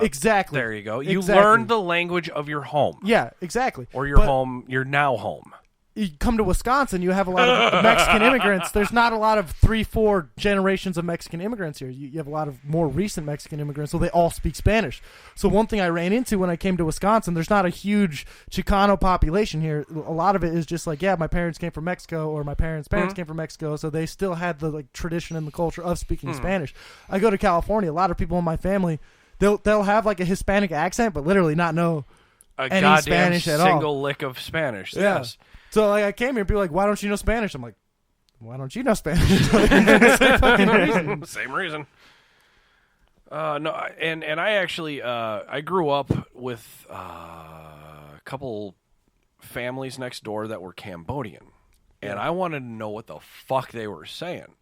exactly. There you go. You Exactly. learn the language of your home. Yeah, exactly. Or your But home. You're now home. You come to Wisconsin, you have a lot of Mexican immigrants. There's not a lot of 3-4 generations of Mexican immigrants here. You have a lot of more recent Mexican immigrants, so they all speak Spanish. So one thing I ran into when I came to Wisconsin, there's not a huge Chicano population here. A lot of it is just like, yeah, my parents came from Mexico, or my parents' parents came from Mexico, so they still had the like tradition and the culture of speaking Spanish. I go to California, a lot of people in my family, they'll have like a Hispanic accent, but literally not know any goddamn Spanish at all. single lick of Spanish. Yeah. Yes. So like I came here, people are like, why don't you know Spanish? I'm like, why don't you know Spanish? Same fucking reason. Same reason. No, and I actually I grew up with a couple families next door that were Cambodian, and I wanted to know what the fuck they were saying,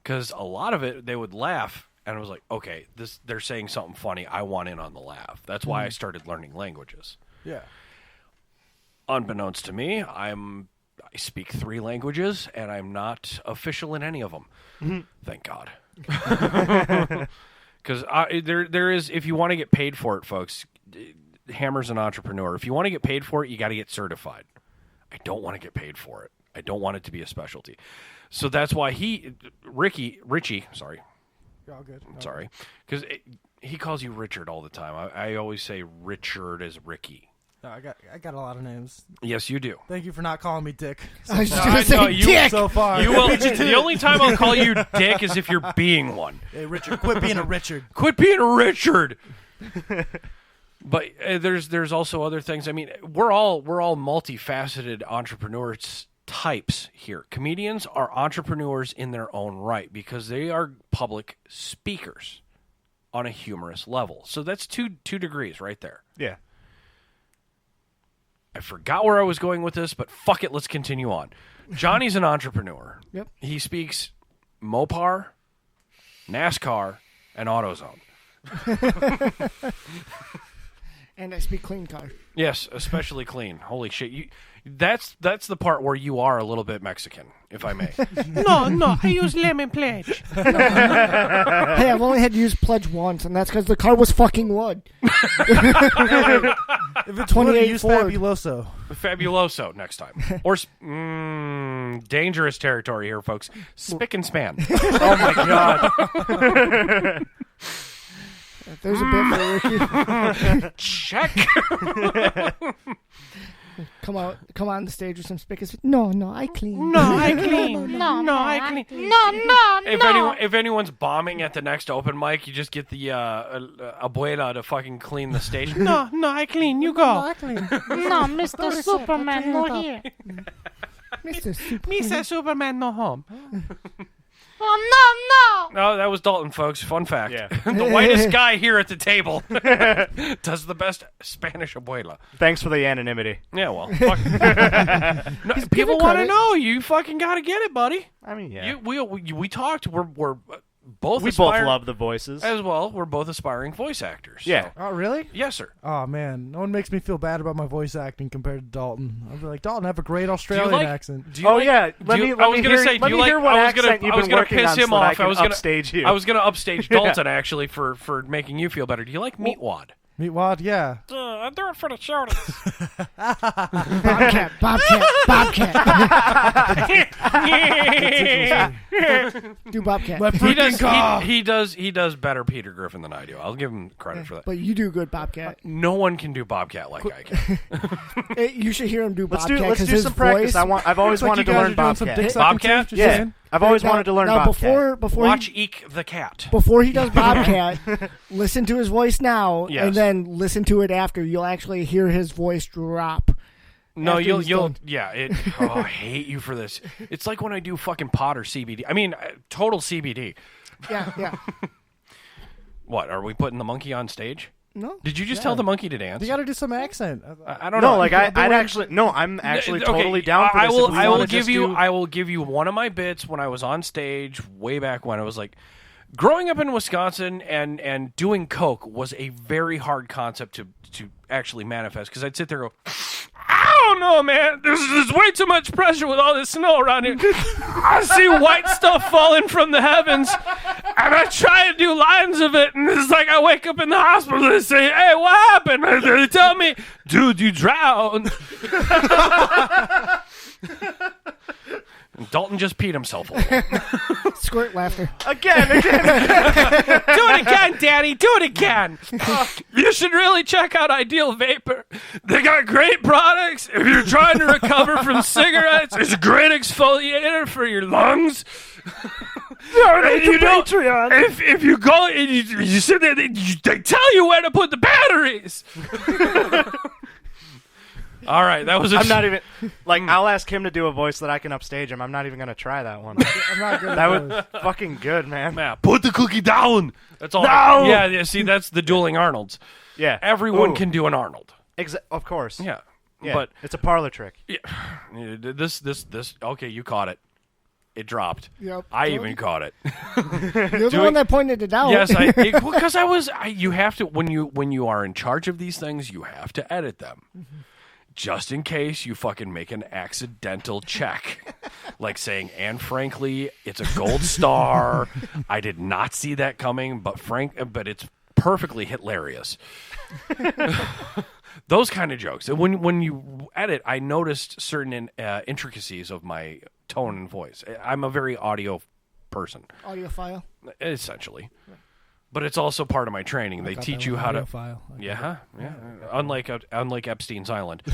because a lot of it they would laugh, and I was like, okay, they're saying something funny. I want in on the laugh. That's why I started learning languages. Yeah. Unbeknownst to me, I speak 3 languages, and I'm not official in any of them. Thank God. Because there is, if you want to get paid for it, folks, Hammer's an entrepreneur. If you want to get paid for it, you got to get certified. I don't want to get paid for it. I don't want it to be a specialty. So that's why Richie, sorry. You're all good. Sorry. Because he calls you Richard all the time. I always say Richard as Ricky. No, I got a lot of names. Yes, you do. Thank you for not calling me Dick. I was just going to say Dick. So far. You will. The only time I'll call you Dick is if you're being one. Hey, Richard, quit being a Richard. Quit being a Richard. But there's also other things. I mean, we're all multifaceted entrepreneurs types here. Comedians are entrepreneurs in their own right because they are public speakers on a humorous level. So that's two degrees right there. Yeah. I forgot where I was going with this, but fuck it, let's continue on. Johnny's an entrepreneur. Yep. He speaks Mopar, NASCAR, and AutoZone. And I speak clean car. Yes, especially clean. Holy shit. That's the part where you are a little bit Mexican, if I may. No, I use lemon pledge. Hey, I've only had to use pledge once, and that's because the car was fucking wood. If it's 28, use Ford. Fabuloso. Fabuloso next time. Or dangerous territory here, folks. Spick and span. Oh my God. There's a bit for Ricky. Check. Come on the stage with some spick and span. No, I clean. No, I clean. No, I clean. No. If anyone's bombing at the next open mic, you just get the abuela to fucking clean the stage. No, I clean. You go. I clean. No, Mr. Superman, no here. Mr. Superman, no home. Oh, no. No, that was Dalton, folks. Fun fact. Yeah. The whitest guy here at the table does the best Spanish abuela. Thanks for the anonymity. Yeah, well. No, people want to know. You fucking got to get it, buddy. I mean, yeah. We talked. We're both We both love the voices. as well. We're both aspiring voice actors. Yeah. So. Oh, really? Yes, sir. Oh, man. No one makes me feel bad about my voice acting compared to Dalton. I'd be like, Dalton, I have a great Australian accent. Do you Oh, like- yeah. Let do you- me I was gonna hear- say, let do me you hear like- what I was gonna- accent you've I was been gonna working piss on him so that I off. can I was gonna upstage you. I was going to upstage Dalton actually for making you feel better. Do you like meatwad? Meatwad, yeah. I do it for the shorties. Bobcat. Do Bobcat. He does better Peter Griffin than I do. I'll give him credit for that. But you do good Bobcat. No one can do Bobcat like I can. Hey, you should hear him do Let's Bobcat. do 'cause some his practice. voice- I've always Looks wanted like to you guys learn are doing some Bobcat. dick sucking Bobcat? too, just Yeah. saying. I've always Now- wanted to learn now Bobcat. Before Watch Eek the Cat. he does Bobcat, listen to his voice now, Yes. and then listen to it after. You'll actually hear his voice drop. No, after you'll he's done. I hate you for this. It's like when I do fucking pot or CBD. I mean, total CBD. Yeah. What, are we putting the monkey on stage? No. Did you just tell the monkey to dance? You got to do some accent. I don't know. No, like I'm actually totally down for this. if we I will wanna give just you do- I will give you one of my bits when I was on stage way back when. I was like, growing up in Wisconsin and doing coke was a very hard concept to actually manifest, because I'd sit there and go, I don't know, man. There's way too much pressure with all this snow around here. I see white stuff falling from the heavens, and I try to do lines of it, and it's like I wake up in the hospital and say, hey, what happened? And they tell me, dude, you drowned. And Dalton just peed himself a little. Squirt laughter. again. Do it again, Daddy. Do it again. You should really check out Ideal Vapor. They got great products. If you're trying to recover from cigarettes, it's a great exfoliator for your lungs. And you know, if you go and you sit there, they tell you where to put the batteries. All right, that was. I'm not even like. I'll ask him to do a voice that I can upstage him. I'm not even gonna try that one. I'm not good. That was fucking good, man. Man, put the cookie down. That's all. No! Yeah. See, that's the dueling Arnolds. Yeah, Everyone Ooh. can do an Arnold. Of course. Yeah. Yeah. But it's a parlor trick. this. Okay, you caught it. it dropped. Yep. I even caught it. You're the one that pointed it out. Yes, because you have to when you are in charge of these things, you have to edit them. Mm-hmm. Just in case you fucking make an accidental check. Like saying, and frankly, it's a gold star. I did not see that coming, but it's perfectly hilarious. Those kind of jokes. And when you edit, I noticed certain intricacies of my tone and voice. I'm a very audio person. Audiophile? Essentially. But it's also part of my training. They teach you how to. Yeah. Unlike Epstein's Island.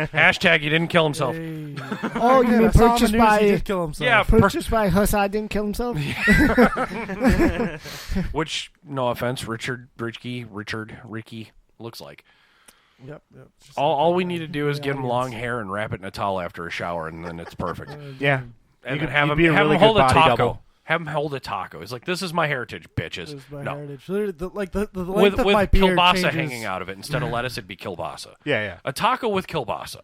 Hashtag he didn't kill himself. Hey. Oh, you mean purchased by? He did kill himself. Yeah, purchased by Hussad didn't kill himself. Which, no offense, Ricky looks like. Yep. All we need to do is give him long hair and wrap it in a towel after a shower, and then it's perfect. Yeah. And then have him hold a taco. Have him hold a taco. It's like, this is my heritage, bitches. This is my no. heritage. Literally, the length of with my beard kielbasa changes. hanging out of it. Instead of lettuce, it'd be kielbasa. Yeah. A taco with kielbasa.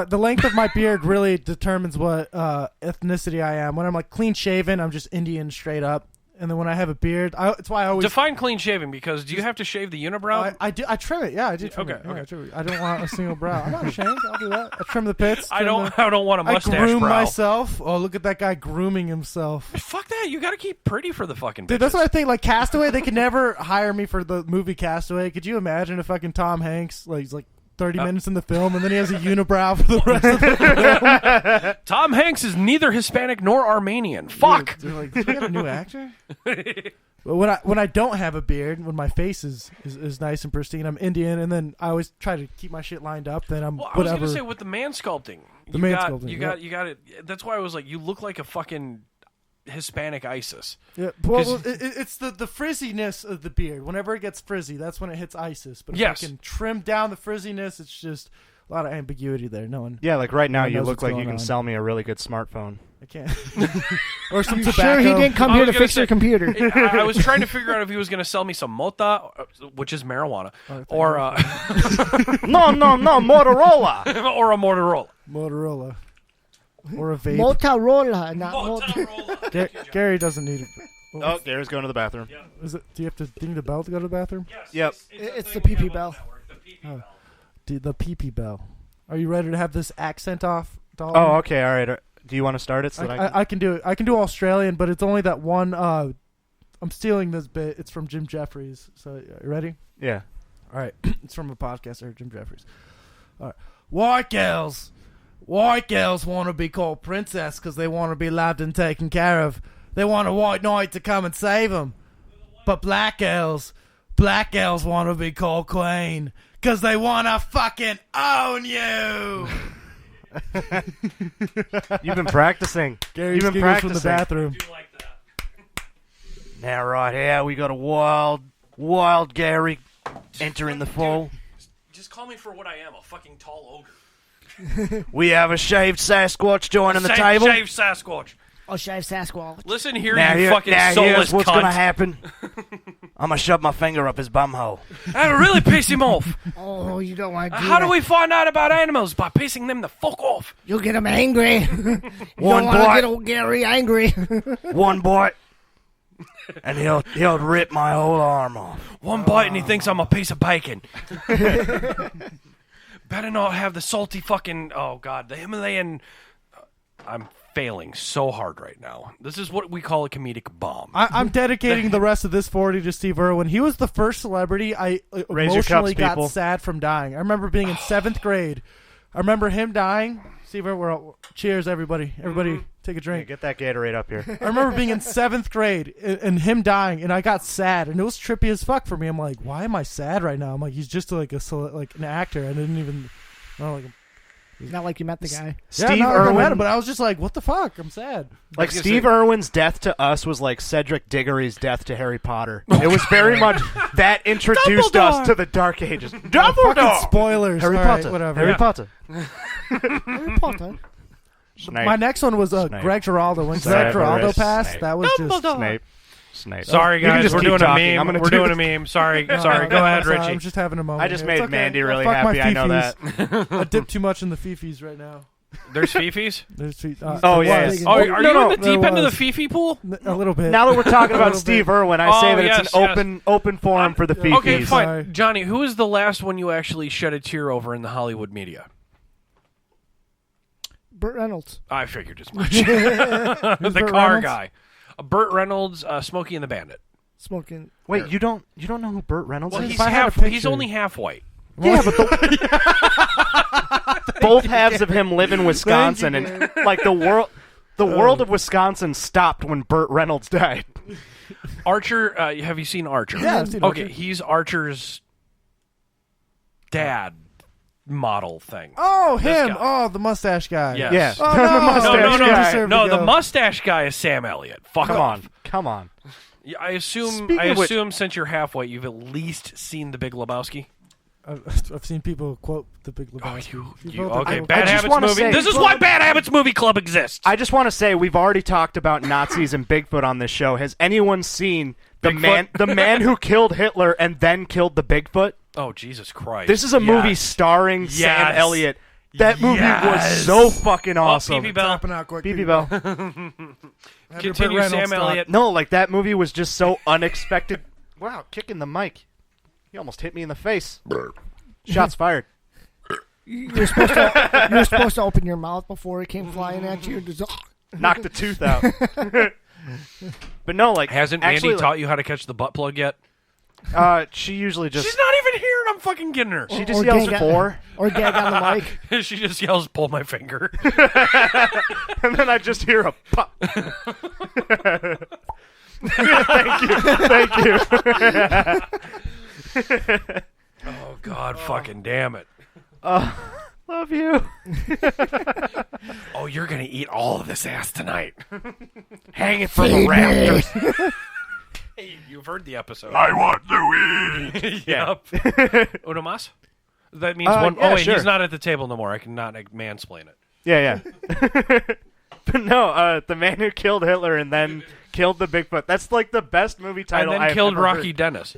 The length of my beard really determines what ethnicity I am. When I'm like clean shaven, I'm just Indian straight up. And then when I have a beard, it's why I always define clean shaven, because do you have to shave the unibrow? I do. I trim it. Yeah, I do trim it. Yeah, I trim it. I don't want a single brow. I'm not ashamed. I'll do that. I trim the pits. I don't want a mustache I groom brow. myself. Oh, look at that guy grooming himself. Fuck that. You got to keep pretty for the fucking bitches. Dude, that's what I think. Like Castaway, they could never hire me for the movie Castaway. Could you imagine if fucking Tom Hanks, he's like 30 minutes in the film, and then he has a unibrow for the rest of the film? Tom Hanks is neither Hispanic nor Armenian. Fuck. They're like, did we get a new actor? But when I don't have a beard, when my face is nice and pristine, I'm Indian, and then I always try to keep my shit lined up. Then I'm whatever. I was gonna say with the man sculpting, you got it. That's why I was like, you look like a fucking Hispanic ISIS. Yeah, well, it's the frizziness of the beard. Whenever it gets frizzy, that's when it hits ISIS. But if I can trim down the frizziness, it's just a lot of ambiguity there. No one. Yeah, like right now, you look like you can sell me a really good smartphone. I can't. Or some tobacco. Sure, he didn't come here to fix your computer. I was trying to figure out if he was going to sell me some mota, which is marijuana, or no, Motorola, or a Motorola, or a vape. Motorola, not Motorola. Gary doesn't need it. Oh, Gary's going to the bathroom. Yeah. Is it? Do you have to ding the bell to go to the bathroom? Yes. Yep. It's the pee-pee bell. The pee-pee bell. Are you ready to have this accent off, Dalton? Oh, okay. All right. Do you want to start it? So I can do it. I can do Australian, but it's only that one. I'm stealing this bit. It's from Jim Jeffries. So, you ready? Yeah. All right. It's from a podcaster, Jim Jeffries. All right. White girls want to be called princess because they want to be loved and taken care of. They want a white knight to come and save them. But black girls want to be called queen because they want to fucking own you. You've been practicing. Gary's You've been practicing practicing from the bathroom. I do like that. Now, right here, we got a wild Gary entering the fold. Just call me for what I am, a fucking tall ogre. We have a shaved Sasquatch joining the table. Shaved Sasquatch. Oh, shave Sasquatch. Listen here, now you fucking now soulless here's what's cunt. gonna happen. I'm gonna shove my finger up his bumhole. That'll really piss him off. Oh, you don't want to do How that. do we find out about animals? By pissing them the fuck off. You'll get him angry. One don't want to bite. get old Gary angry. One bite, and he'll rip my whole arm off. One bite and he thinks I'm a piece of bacon. Better not have the salty fucking... Oh, God. The Himalayan... I'm failing so hard right now. This is what we call a comedic bomb. I'm dedicating the rest of this 40 to Steve Irwin. He was the first celebrity I Raise your emotionally cups, got people. sad from dying. I remember being in 7th grade. I remember him dying. Steve Irwin, cheers, everybody. Everybody, take a Yeah, drink. get that Gatorade up here. I remember being in 7th grade and him dying, and I got sad, and it was trippy as fuck for me. I'm like, why am I sad right now? I'm like, he's just like an actor. I didn't even... It's not like you met the guy. Steve I Irwin, met him, but I was just like, what the fuck? I'm sad. like Steve Irwin's death to us was like Cedric Diggory's death to Harry Potter. It was very much that introduced us to the Dark Ages. Fucking spoilers. Harry All right, Potter. whatever. Harry Yeah. Potter. Harry Potter. Snape. My next one was Snape. Greg Giraldo. When Greg Giraldo passed, Snape. that was just... Snape. Sorry, You can guys. just We're keep doing talking. a I'm meme. gonna We're do doing a meme. Sorry. Go ahead, Sorry, Richie. I'm just having a moment. I just here. It's made okay. Mandy really Fuck my happy. I know that. fifis. I dip too much in the fifis right now. There's Fifis? There's Oh, yes. Oh, are you in the there deep end of the was. Fifi pool? A little bit. Now that we're talking A about little Steve bit. Irwin, I say that yes, it's an open forum for the Fifis. Okay, fine. Sorry. Johnny, who is the last one you actually shed a tear over in the Hollywood media? Burt Reynolds. I figured as much. The Burt car Reynolds? guy. Burt Reynolds, Smokey and the Bandit. Smoking. Wait, you don't know who Burt Reynolds Well, is? he's I had a he's picture. only half white. Yeah, but both halves of him live in Wisconsin, and like the world of Wisconsin stopped when Burt Reynolds died. Archer, have you seen Archer? Yeah, I've seen Okay, Archer. he's Archer's dad model thing. Oh, This him. guy. Oh, the mustache guy. Yes. Yeah, Oh, the no. mustache No, guy. deserve No, to the go. mustache guy is Sam Elliott. Fuck off. Come on. Yeah, I assume Speaking of which- since you're half white, you've at least seen The Big Lebowski. I've seen people quote the Big Lebowski. Okay, I Bad just Habits wanna movie. say- This is why Bad Habits Movie Club exists. I just want to say we've already talked about Nazis and Bigfoot on this show. Has anyone seen the Bigfoot? man who killed Hitler and then killed the Bigfoot? Oh, Jesus Christ. This is a movie Yes. starring Sam Yes. Elliott. That movie was Yes. so fucking awesome. BB Bell. Tapping out quick. BB Bell. Continue, Reynolds Sam talk. Elliott. No, like that movie was just so unexpected. Wow, kicking the mic. He almost hit me in the face. Shots fired. You're supposed to open your mouth before it came flying at you. Just, Knocked a tooth out. But no, like Hasn't actually, Mandy taught you how to catch the butt plug yet? she usually just She's not even here, and I'm fucking getting her. she just or yells gag- 4, or gag on the mic. She just yells, "Pull my finger." and then I just hear a pop. Thank you. Oh God, fucking damn it! Love you. Oh, you're gonna eat all of this ass tonight. Hang it from the rafters. Hey, you've heard the episode. I want to eat. Yep. Uno más? That means one. yeah, Oh wait, sure. he's not at the table no more. I cannot mansplain it. Yeah. But no, the man who killed Hitler and then killed the Bigfoot. That's like the best movie title. And then I've killed ever Rocky heard. Dennis.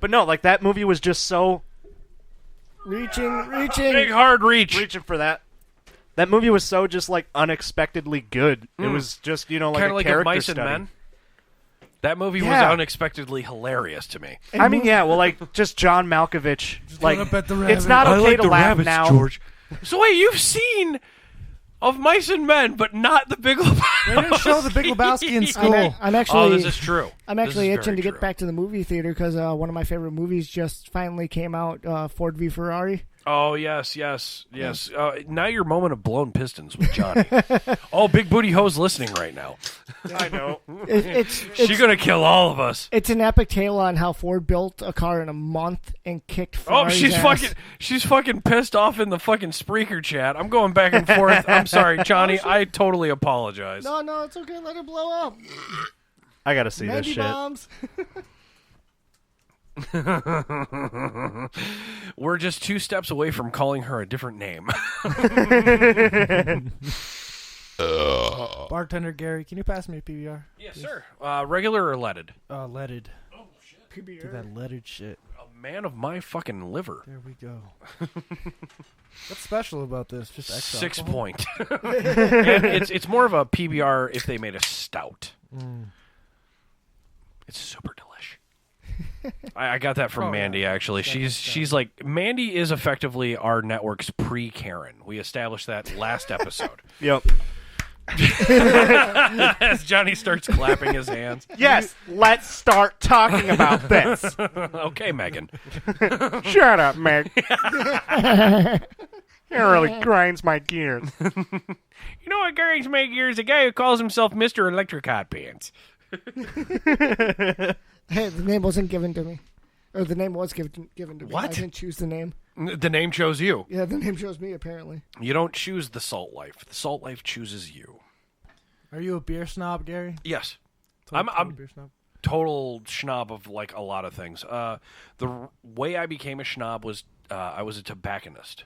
But no, like that movie was just so Reaching. Big hard reach. reaching for that. That movie was so just like unexpectedly good. It was just like Kind a of like character Mice study. and Men. That movie was Yeah. unexpectedly hilarious to me. I mean, yeah, well, like just John Malkovich. Like going up at the it's rabbit. not I okay like to the laugh rabbits, now. George. So wait, you've seen of Mice and Men, but not the Big Lebowski. They didn't show the Big Lebowski in school. I'm actually. Oh, this is true. I'm This actually is itching very to get true. back to the movie theater because one of my favorite movies just finally came out, Ford v Ferrari. Oh yes. Now your moment of blown pistons with Johnny. Oh, Big Booty Ho's listening right now. I know. It's She's gonna kill all of us. it's an epic tale on how Ford built a car in a month and kicked Oh, Ferrari's ass. she's fucking pissed off in the fucking Spreaker chat. I'm going back and forth. I'm sorry, Johnny. I totally apologize. No, it's okay. Let it blow up. I gotta see this Mandy shit. bombs. We're just 2 steps away from calling her a different name. Bartender Gary, can you pass me a PBR? Yes, sir. Regular or leaded? Leaded. Oh shit. Do that leaded shit. A man of my fucking liver. There we go. What's special about this? Just extra 6 alcohol? point. And it's more of a PBR if they made a stout. It's super delish. I got that from Mandy, actually. She's like, Mandy is effectively our network's pre-Karen. We established that last episode. Yep. As Johnny starts clapping his hands. Yes, let's start talking about this. Okay, Megan. Shut up, Meg. It really grinds my gears. You know what grinds my gears? A guy who calls himself Mr. Electric Hot Pants. Hey, the name wasn't given to me. Or the name was given to me. What? I didn't choose the name. The name chose you. Yeah, the name chose me, apparently. You don't choose the salt life. The salt life chooses you. Are you a beer snob, Gary? Yes. Total I'm beer snob. total schnob of like a lot of things. The way I became a schnob was I was a tobacconist.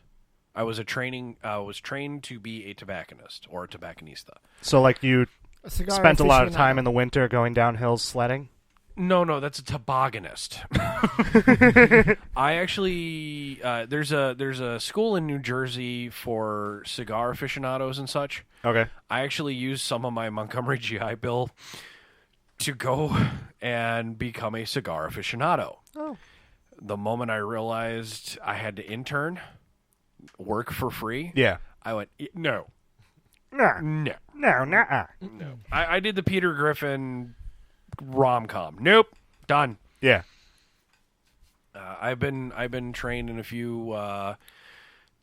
I was trained to be a tobacconist or a tobacconista. So, like, you A cigar spent a lot of aficionado. time in the winter going down hills sledding? No, that's a tobogganist. I actually there's a school in New Jersey for cigar aficionados and such. Okay. I actually used some of my Montgomery GI Bill to go and become a cigar aficionado. Oh. The moment I realized I had to intern, work for free, Yeah. I went, no. No. I did the Peter Griffin rom-com. Nope. Done. Yeah. I've been trained in a few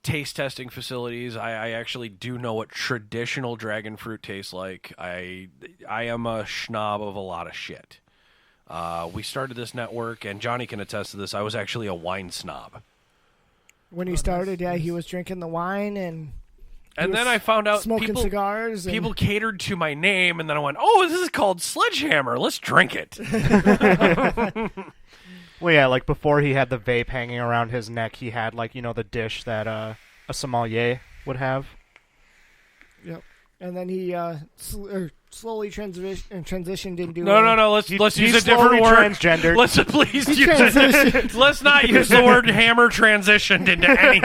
taste testing facilities. I actually do know what traditional dragon fruit tastes like. I am a schnob of a lot of shit. We started this network, and Johnny can attest to this. I was actually a wine snob. When he started, he was drinking the wine and then I found out smoking cigars. People catered to my name, and then I went, "Oh, this is called Sledgehammer. Let's drink it." Well, yeah, like before he had the vape hanging around his neck, he had like the dish that a sommelier would have. Yep. And then he slowly transitioned into... No. Let's use a different word. Transgendered. Let's please use it. Let's not use the word hammer transitioned into anything.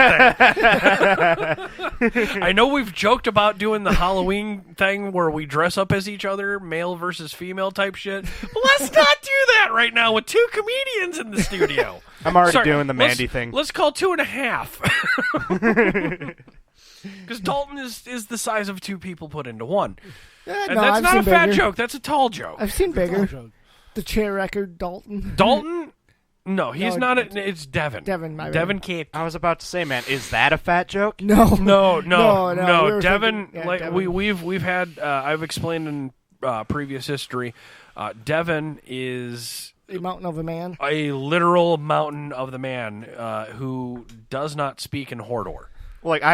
I know we've joked about doing the Halloween thing where we dress up as each other, male versus female type shit. But let's not do that right now with two comedians in the studio. I'm already doing the Mandy thing. Let's call 2.5. Because Dalton is the size of two people put into one. And that's not a fat joke. That's a tall joke. I've seen bigger. The chair record, Dalton. Dalton? No, he's not. It's Devin. Devin Cape. I was about to say, man, is that a fat joke? No. Devin, thinking, like Devin. we've had. I've explained in previous history. Devin is a mountain of a man. A literal mountain of the man who does not speak in Hordor. Like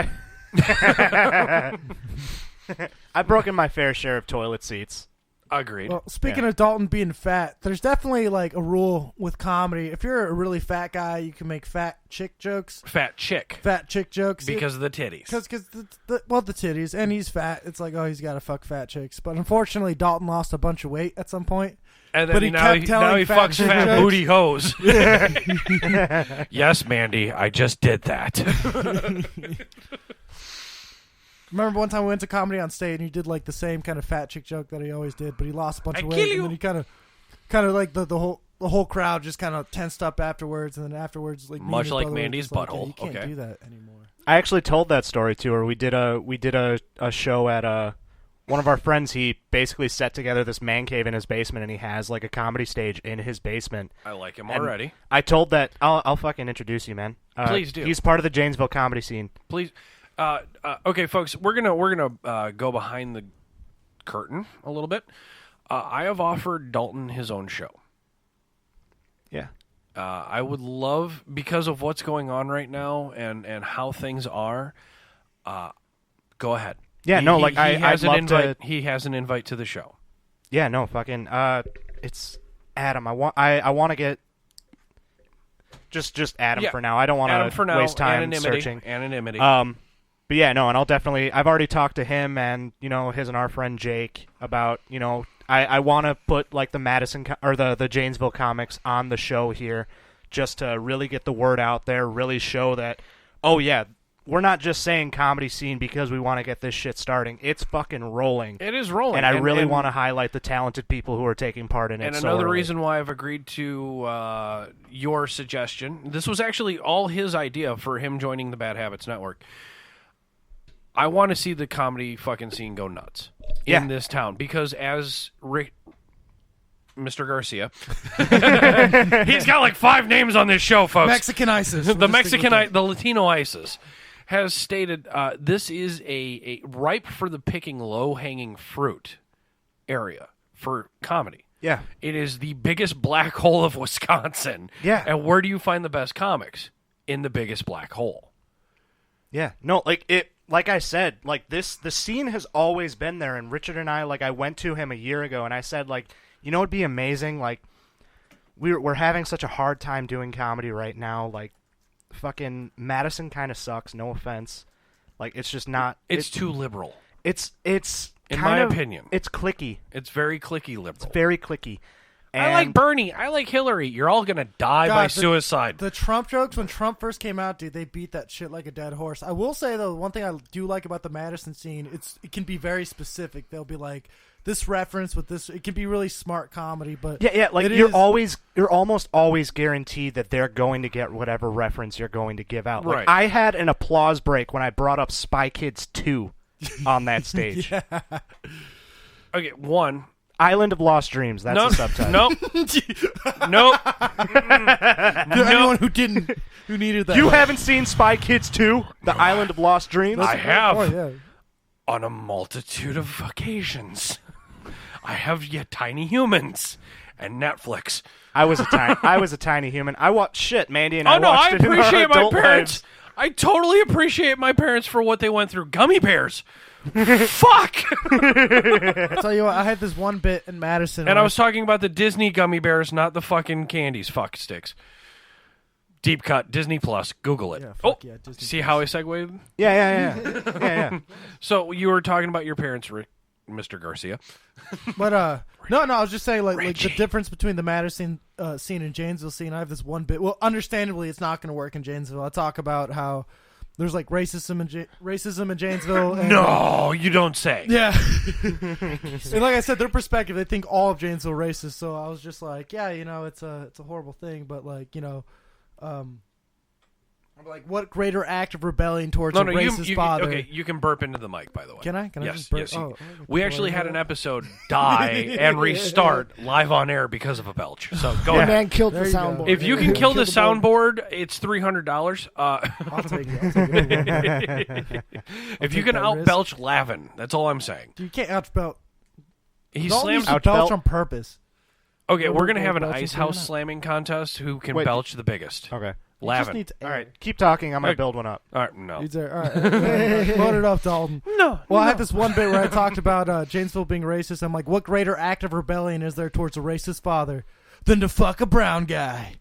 I've broken my fair share of toilet seats. Agreed. Well, speaking of Dalton being fat, there's definitely like a rule with comedy. If you're a really fat guy, you can make fat chick jokes. Fat chick jokes. Because of the titties. Because the titties, and he's fat. It's like, oh, he's got to fuck fat chicks. But unfortunately, Dalton lost a bunch of weight at some point. And then but now he fucks fat jokes. booty hoes. Yes, Mandy, I just did that. Remember one time we went to Comedy on State and he did like the same kind of fat chick joke that he always did, but he lost a bunch of weight, and then he kind of like the whole crowd just kind of tensed up afterwards, and then afterwards like much like Mandy's butthole. You can't do that anymore. I actually told that story to her. We did a show at one of our friends. He basically set together this man cave in his basement, and he has like a comedy stage in his basement. I like him and already. I told that I'll fucking introduce you, man. Please do. He's part of the Janesville comedy scene. Please. Okay, folks, we're gonna go behind the curtain a little bit. I have offered Dalton his own show. Yeah. I would love, because of what's going on right now and how things are. Go ahead. Yeah, I'd love to. He has an invite to the show. Yeah, no, fucking. It's Adam. I want to get. Just Adam for now. I don't want to waste time searching. Anonymity. But yeah, no, and I've already talked to him and, his and our friend Jake about, I want to put like the Madison or the Janesville comics on the show here just to really get the word out there, really show that, oh yeah, we're not just saying comedy scene because we want to get this shit starting. It's fucking rolling. It is rolling. And I really want to highlight the talented people who are taking part in it. And another reason why I've agreed to your suggestion, this was actually all his idea for him joining the Bad Habits Network. I want to see the comedy fucking scene go nuts in this town because as Mr. Garcia, he's got like 5 names on this show, folks. Mexican ISIS. The Latino ISIS has stated this is a ripe for the picking, low-hanging fruit area for comedy. Yeah. It is the biggest black hole of Wisconsin. Yeah. And where do you find the best comics? In the biggest black hole. Yeah. No, like I said, like the scene has always been there, and Richard and I, like, I went to him a year ago, and I said, like, it'd be amazing, like, we're having such a hard time doing comedy right now, like, fucking Madison kind of sucks, no offense, like, it's just not... It's too liberal. It's in my opinion. It's cliquey. It's very cliquey liberal. It's very cliquey. I like Bernie. I like Hillary. You're all going to die by suicide. The Trump jokes, when Trump first came out, dude, they beat that shit like a dead horse. I will say, though, one thing I do like about the Madison scene, it can be very specific. They'll be like, this reference with this, it can be really smart comedy, but like you're almost always guaranteed that they're going to get whatever reference you're going to give out. Like, Right. I had an applause break when I brought up Spy Kids 2 on that stage. Okay, one. Island of Lost Dreams. That's the subtitle. Nope. Anyone who needed that. You haven't seen Spy Kids 2, The Island of Lost Dreams? I have. Oh, yeah. On a multitude of occasions. I have yet Tiny Humans and Netflix. I was a tiny human. I watched shit, Mandy, and I watched I it in our appreciate my adult parents. lives. I totally appreciate my parents for what they went through. Gummy bears. Fuck. I'll tell you what, I had this one bit in Madison. And I was talking about the Disney gummy bears, not the fucking candies. Fuck sticks. Deep cut, Disney Plus. Google it. Yeah, yeah, Disney see Plus. how I segued? Yeah. So you were talking about your parents, Mr. Garcia. But no, I was just saying like the difference between the Madison scene and Janesville scene. I have this one bit. Well, understandably, it's not going to work in Janesville. I talk about how there's like racism in Janesville. And, no, you don't say. Yeah. And like I said, their perspective, they think all of Janesville racist. So I was just like, yeah, it's a horrible thing, but like, I'm like, what greater act of rebellion towards a racist father? Okay, you can burp into the mic, by the way. Can I? Can I yes, just burp? yes. Oh, we actually had an episode die and restart live on air because of a belch. So go The ahead. man killed the There you go. soundboard. If you can kill the board. soundboard, it's $300. I'll take it. If you can that out risk. belch Lavin, that's all I'm saying. You can't outbelt. He Don't slams. use to belch on purpose. Okay, we're gonna have an belching ice through house it. slamming contest. Who can Wait. belch the biggest? Okay. You just Lavin. need to All right, keep talking. I'm going to build one up. All right, no. All right. Load it up, Dalton. No. Well, I had this one bit where I talked about Janesville being racist. I'm like, what greater act of rebellion is there towards a racist father than to fuck a brown guy?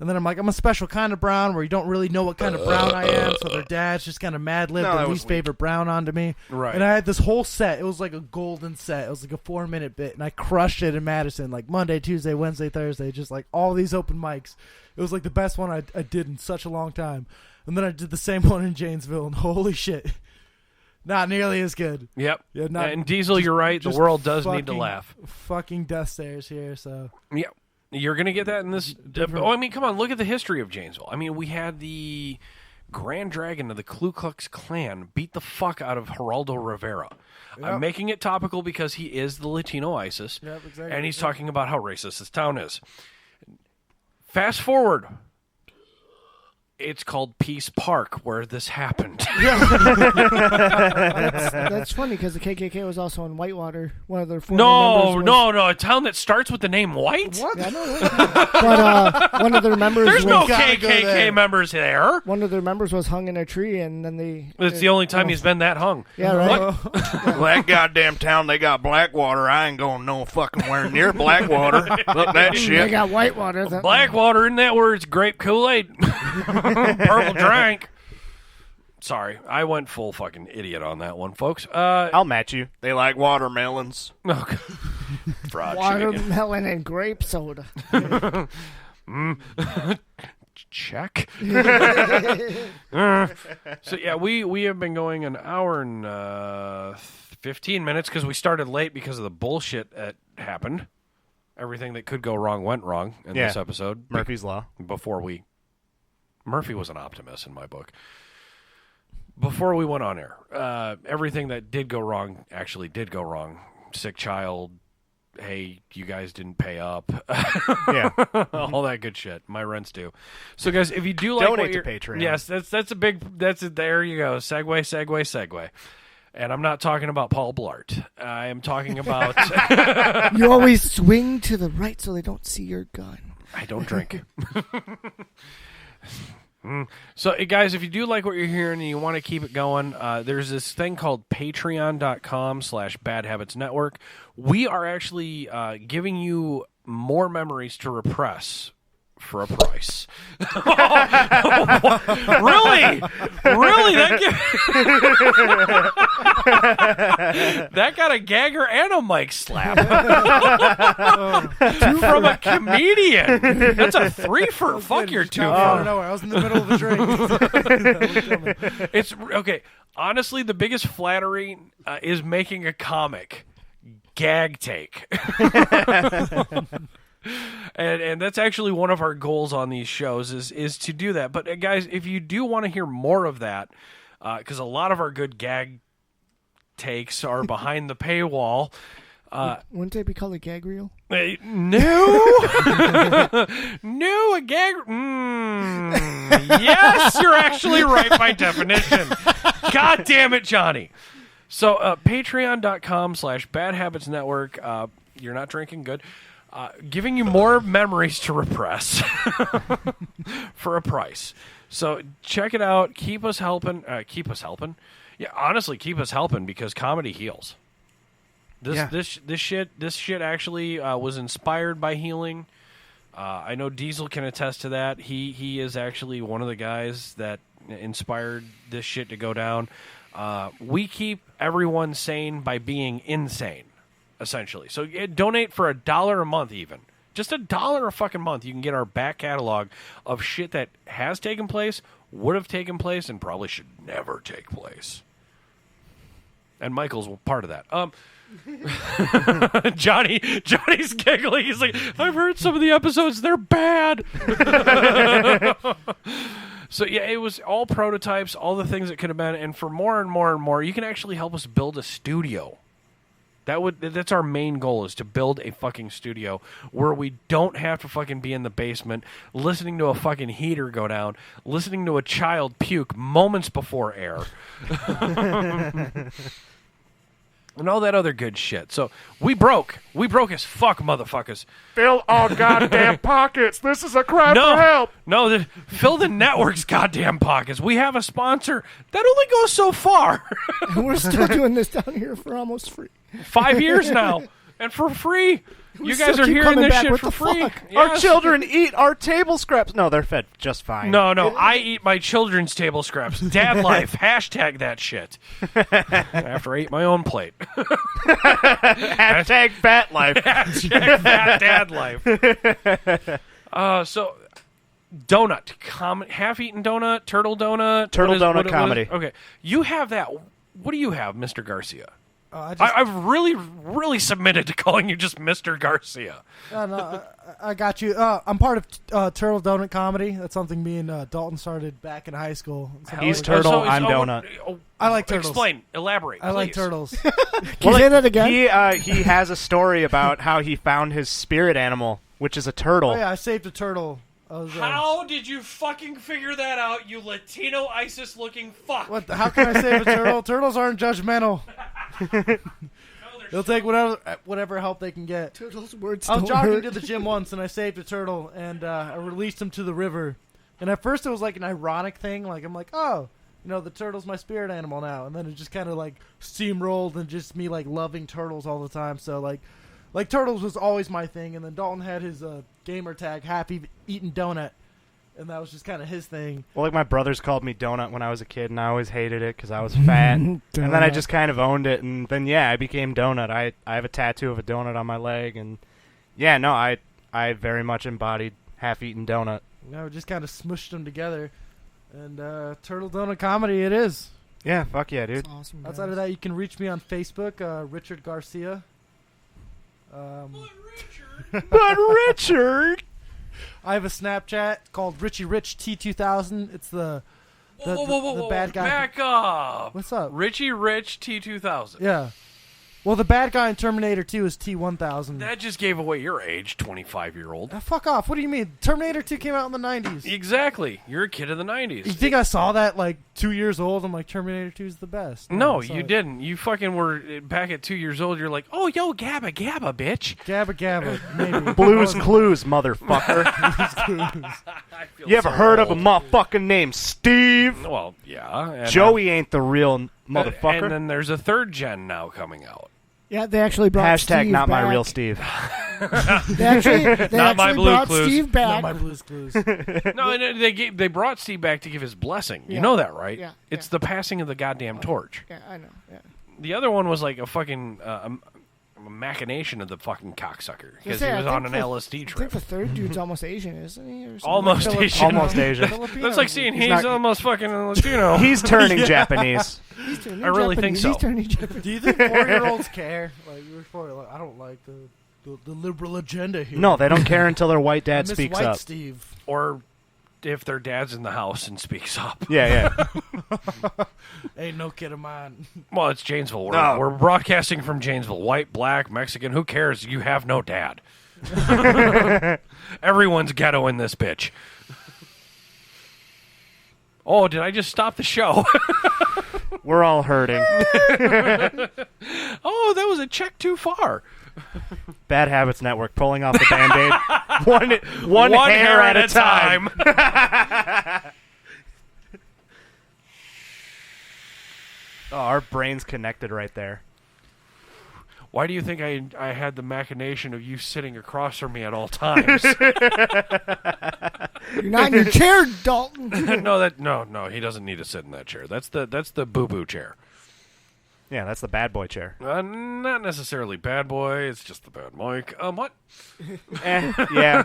And then I'm like, I'm a special kind of brown where you don't really know what kind of brown I am, so their dad's just kind of mad lib, No, the that was least favorite brown onto me. Right. And I had this whole set. It was like a golden set. It was like a 4-minute bit, and I crushed it in Madison, like Monday, Tuesday, Wednesday, Thursday, just like all these open mics. It was like the best one I did in such a long time. And then I did the same one in Janesville, and holy shit. Not nearly as good. Yep. Yeah, not, And Diesel, you're right. The just world does need to fucking- laugh. Fucking death stares here, so. Yep. You're going to get that in this. I mean, come on. Look at the history of Janesville. I mean, we had the Grand Dragon of the Ku Klux Klan beat the fuck out of Geraldo Rivera. I'm making it topical because he is the Latino ISIS. Yep, exactly. And he's talking about how racist this town is. Fast forward. It's called Peace Park, where this happened. That's funny because the KKK was also in Whitewater. One of their former members No. A town that starts with the name White? What? Yeah, I know that. But one of their members There's was, no gotta go KKK there. members there. one of their members was hung in a tree, and then they. It's the only time he's been that hung. Yeah, right. Well, that goddamn town, they got Blackwater. I ain't going no fucking where near Blackwater. Look that They shit. got Whitewater. Blackwater, isn't that where it's grape Kool-Aid? Purple drink. Sorry, I went full fucking idiot on that one, folks. I'll match you. They like watermelons. Okay. Fried chicken. Watermelon and grape soda. Check. So yeah, we have been going an hour and 15 minutes because we started late because of the bullshit that happened. Everything that could go wrong went wrong in this episode. Murphy's Law. Murphy was an optimist in my book. Before we went on air, everything that did go wrong actually did go wrong. Sick child. Hey, you guys didn't pay up. Yeah. All that good shit. My rent's due. So, guys, if you do like Donate what to you're, Patreon. Yes, that's a big. That's it. There you go. Segue. And I'm not talking about Paul Blart. I am talking about. You always swing to the right so they don't see your gun. I don't drink. So, guys, if you do like what you're hearing and you want to keep it going, there's this thing called patreon.com/badhabitsnetwork. We are actually giving you more memories to repress for a price. Really? Really? That got a gagger and a mic slap from a comedian. That's a 3 for. Fuck your 2 for. I was in the middle of a drink. It's okay. Honestly, the biggest flattery is making a comic gag take. And that's actually one of our goals on these shows is to do that. But guys, if you do want to hear more of that, because a lot of our good gag takes are behind the paywall. Wouldn't they be called a gag reel? No, a gag. Yes, you're actually right by definition. God damn it, Johnny. So patreon.com/badhabitsnetwork. You're not drinking, good. Giving you more memories to repress for a price. So check it out. Keep us helping. Yeah, honestly, keep us helping because comedy heals. This shit actually was inspired by healing. I know Diesel can attest to that. He is actually one of the guys that inspired this shit to go down. We keep everyone sane by being insane. Essentially. So donate for $1 a month even. Just $1 a fucking month. You can get our back catalog of shit that has taken place, would have taken place, and probably should never take place. And Michael's part of that. Johnny's giggling. He's like, I've heard some of the episodes. They're bad. So, yeah, it was all prototypes, all the things it could have been. And for more and more and more, you can actually help us build a studio. That's our main goal, is to build a fucking studio where we don't have to fucking be in the basement listening to a fucking heater go down, listening to a child puke moments before air. And all that other good shit. So we broke as fuck, motherfuckers. Fill our goddamn pockets. This is a cry for help. No, fill the network's goddamn pockets. We have a sponsor. That only goes so far. And we're still doing this down here for almost free. 5 years now. And for free. You guys are hearing this shit for free. Yes. Our children eat our table scraps. No, they're fed just fine. No, I eat my children's table scraps. Dad life. Hashtag that shit. After I ate my own plate. Hashtag fat life. Hashtag fat dad life. So, donut. Half-eaten donut, turtle donut. Donut comedy. Okay. You have that. What do you have, Mr. Garcia? I've really, really submitted to calling you just Mr. Garcia. No, I got you. I'm part of Turtle Donut Comedy. That's something me and Dalton started back in high school. He's Turtle, I'm Donut. I like turtles. Explain. Elaborate, I like turtles. Can you say that again? He has a story about how he found his spirit animal, which is a turtle. Oh, yeah, I saved a turtle. How did you fucking figure that out, you Latino ISIS-looking fuck? How can I save a turtle? Turtles aren't judgmental. They'll take whatever help they can get. Turtles' words I was don't jogging hurt. to the gym once, and I saved a turtle, and I released him to the river. And at first it was like an ironic thing. Like, I'm like, oh, the turtle's my spirit animal now. And then it just kind of like steamrolled and just me like loving turtles all the time. So like turtles was always my thing. And then Dalton had his gamer tag, Half-Eaten Donut. And that was just kind of his thing. Well, like my brothers called me Donut when I was a kid, and I always hated it because I was fat. And then I just kind of owned it, and then I became Donut. I have a tattoo of a donut on my leg, and I very much embodied Half-Eaten Donut. We just kind of smushed them together, and Turtle Donut Comedy it is. Yeah, fuck yeah, dude. That's awesome. Outside of that, you can reach me on Facebook, Richard Garcia. But Richard. I have a Snapchat called Richie Rich T2000. It's the bad guy. Back up. What's up? Richie Rich T2000. Yeah. Well, the bad guy in Terminator 2 is T1000. That just gave away your age, 25-year-old. Fuck off. What do you mean? Terminator 2 came out in the 90s. Exactly. You're a kid of the 90s. You think I saw that like 2 years old? I'm like, Terminator 2 is the best. No, you didn't. You fucking were back at 2 years old. You're like, oh, yo, Gabba, bitch. Gabba, maybe. Blues Clues, motherfucker. You ever heard of a motherfucking named Steve? Well, yeah. Joey ain't the real motherfucker. And then there's a third gen now coming out. Yeah, they actually brought Hashtag Steve not back. my real Steve. They actually Not my Blue brought Clues. Steve back. Not my Blue's Clues. No, and they brought Steve back to give his blessing. You Yeah. know that, right? Yeah, It's yeah. the passing of the goddamn torch. Yeah, I know. Yeah. The other one was like a fucking a machination of the fucking cocksucker because he I was think on an the- LSD I think trip. the third dude's almost Asian, isn't he? Or something? Almost Filip- Asian. Almost Asian. Filipino. That's like saying he's not- almost fucking Latino. He's turning Japanese. He's turning I really think Japanese. so. He's turning Japanese. Do you think 4-year-olds care? Like you're 4, like, I don't like the liberal agenda here. No, they don't care until their white I dad miss speaks White up. Steve. Or if their dad's in the house and speaks up. Yeah. Ain't no kid of mine. Well, it's Janesville. No. We're broadcasting from Janesville. White, black, Mexican. Who cares? You have no dad. Everyone's ghetto in this bitch. Oh, did I just stop the show? We're all hurting. Oh, that was a check too far. Bad Habits Network pulling off the Band-Aid. one hair at a time. Oh, our brains connected right there. Why do you think I had the machination of you sitting across from me at all times? You're not in your chair, Dalton. No, he doesn't need to sit in that chair. That's the boo-boo chair. Yeah, that's the bad boy chair. Not necessarily bad boy. It's just the bad mic. What? Yeah.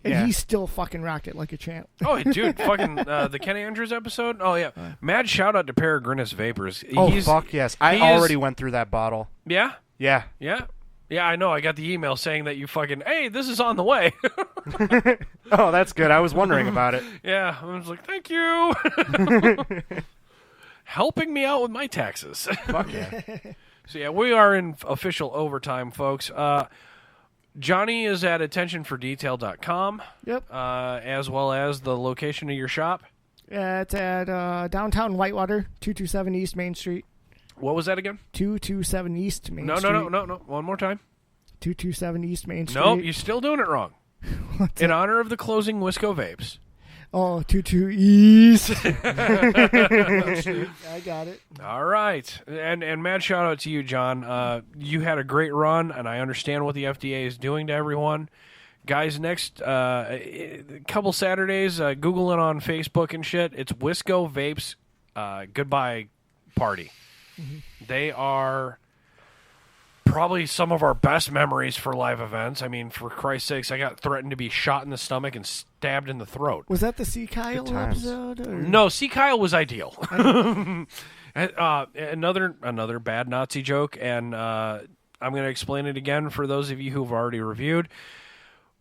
And he still fucking rocked it like a champ. Oh, dude, fucking the Kenny Andrews episode. Oh yeah, mad shout out to Peregrinus Vapors. Oh, fuck yes. I already went through that bottle. Yeah. Yeah. I know. I got the email saying that you fucking hey, this is on the way. Oh, that's good. I was wondering about it. Yeah, I was like, thank you. Helping me out with my taxes. Fuck yeah. So yeah, we are in official overtime, folks. Johnny is at attentionfordetail.com. Yep. As well as the location of your shop. Yeah, it's at downtown Whitewater, 227 East Main Street. What was that again? 227 East Main Street. No. One more time. 227 East Main Street. Nope, you're still doing it wrong. In honor of the closing Wisco Vapes. Oh, 22 East. I got it. All right. And mad shout out to you, John. You had a great run, and I understand what the FDA is doing to everyone. Guys, next couple Saturdays, Google it on Facebook and shit. It's Wisco Vapes Goodbye Party. Mm-hmm. They are probably some of our best memories for live events. I mean, for Christ's sakes, I got threatened to be shot in the stomach and stabbed in the throat. Was that the C. Kyle episode? Or? No, C. Kyle was ideal. Another bad Nazi joke, and I'm going to explain it again for those of you who've already reviewed.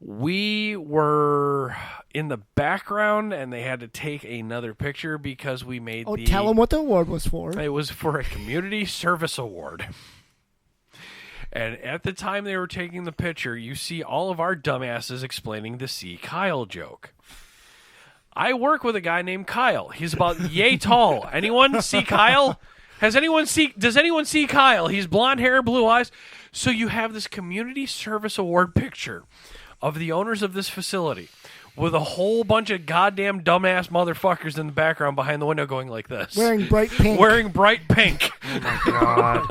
We were in the background, and they had to take another picture because we made tell them what the award was for. It was for a community service award. And at the time they were taking the picture, you see all of our dumbasses explaining the C. Kyle joke. I work with a guy named Kyle. He's about yay tall. Anyone see Kyle? Does anyone see Kyle? He's blonde hair, blue eyes. So you have this community service award picture of the owners of this facility with a whole bunch of goddamn dumbass motherfuckers in the background behind the window going like this. Wearing bright pink. Oh, my God.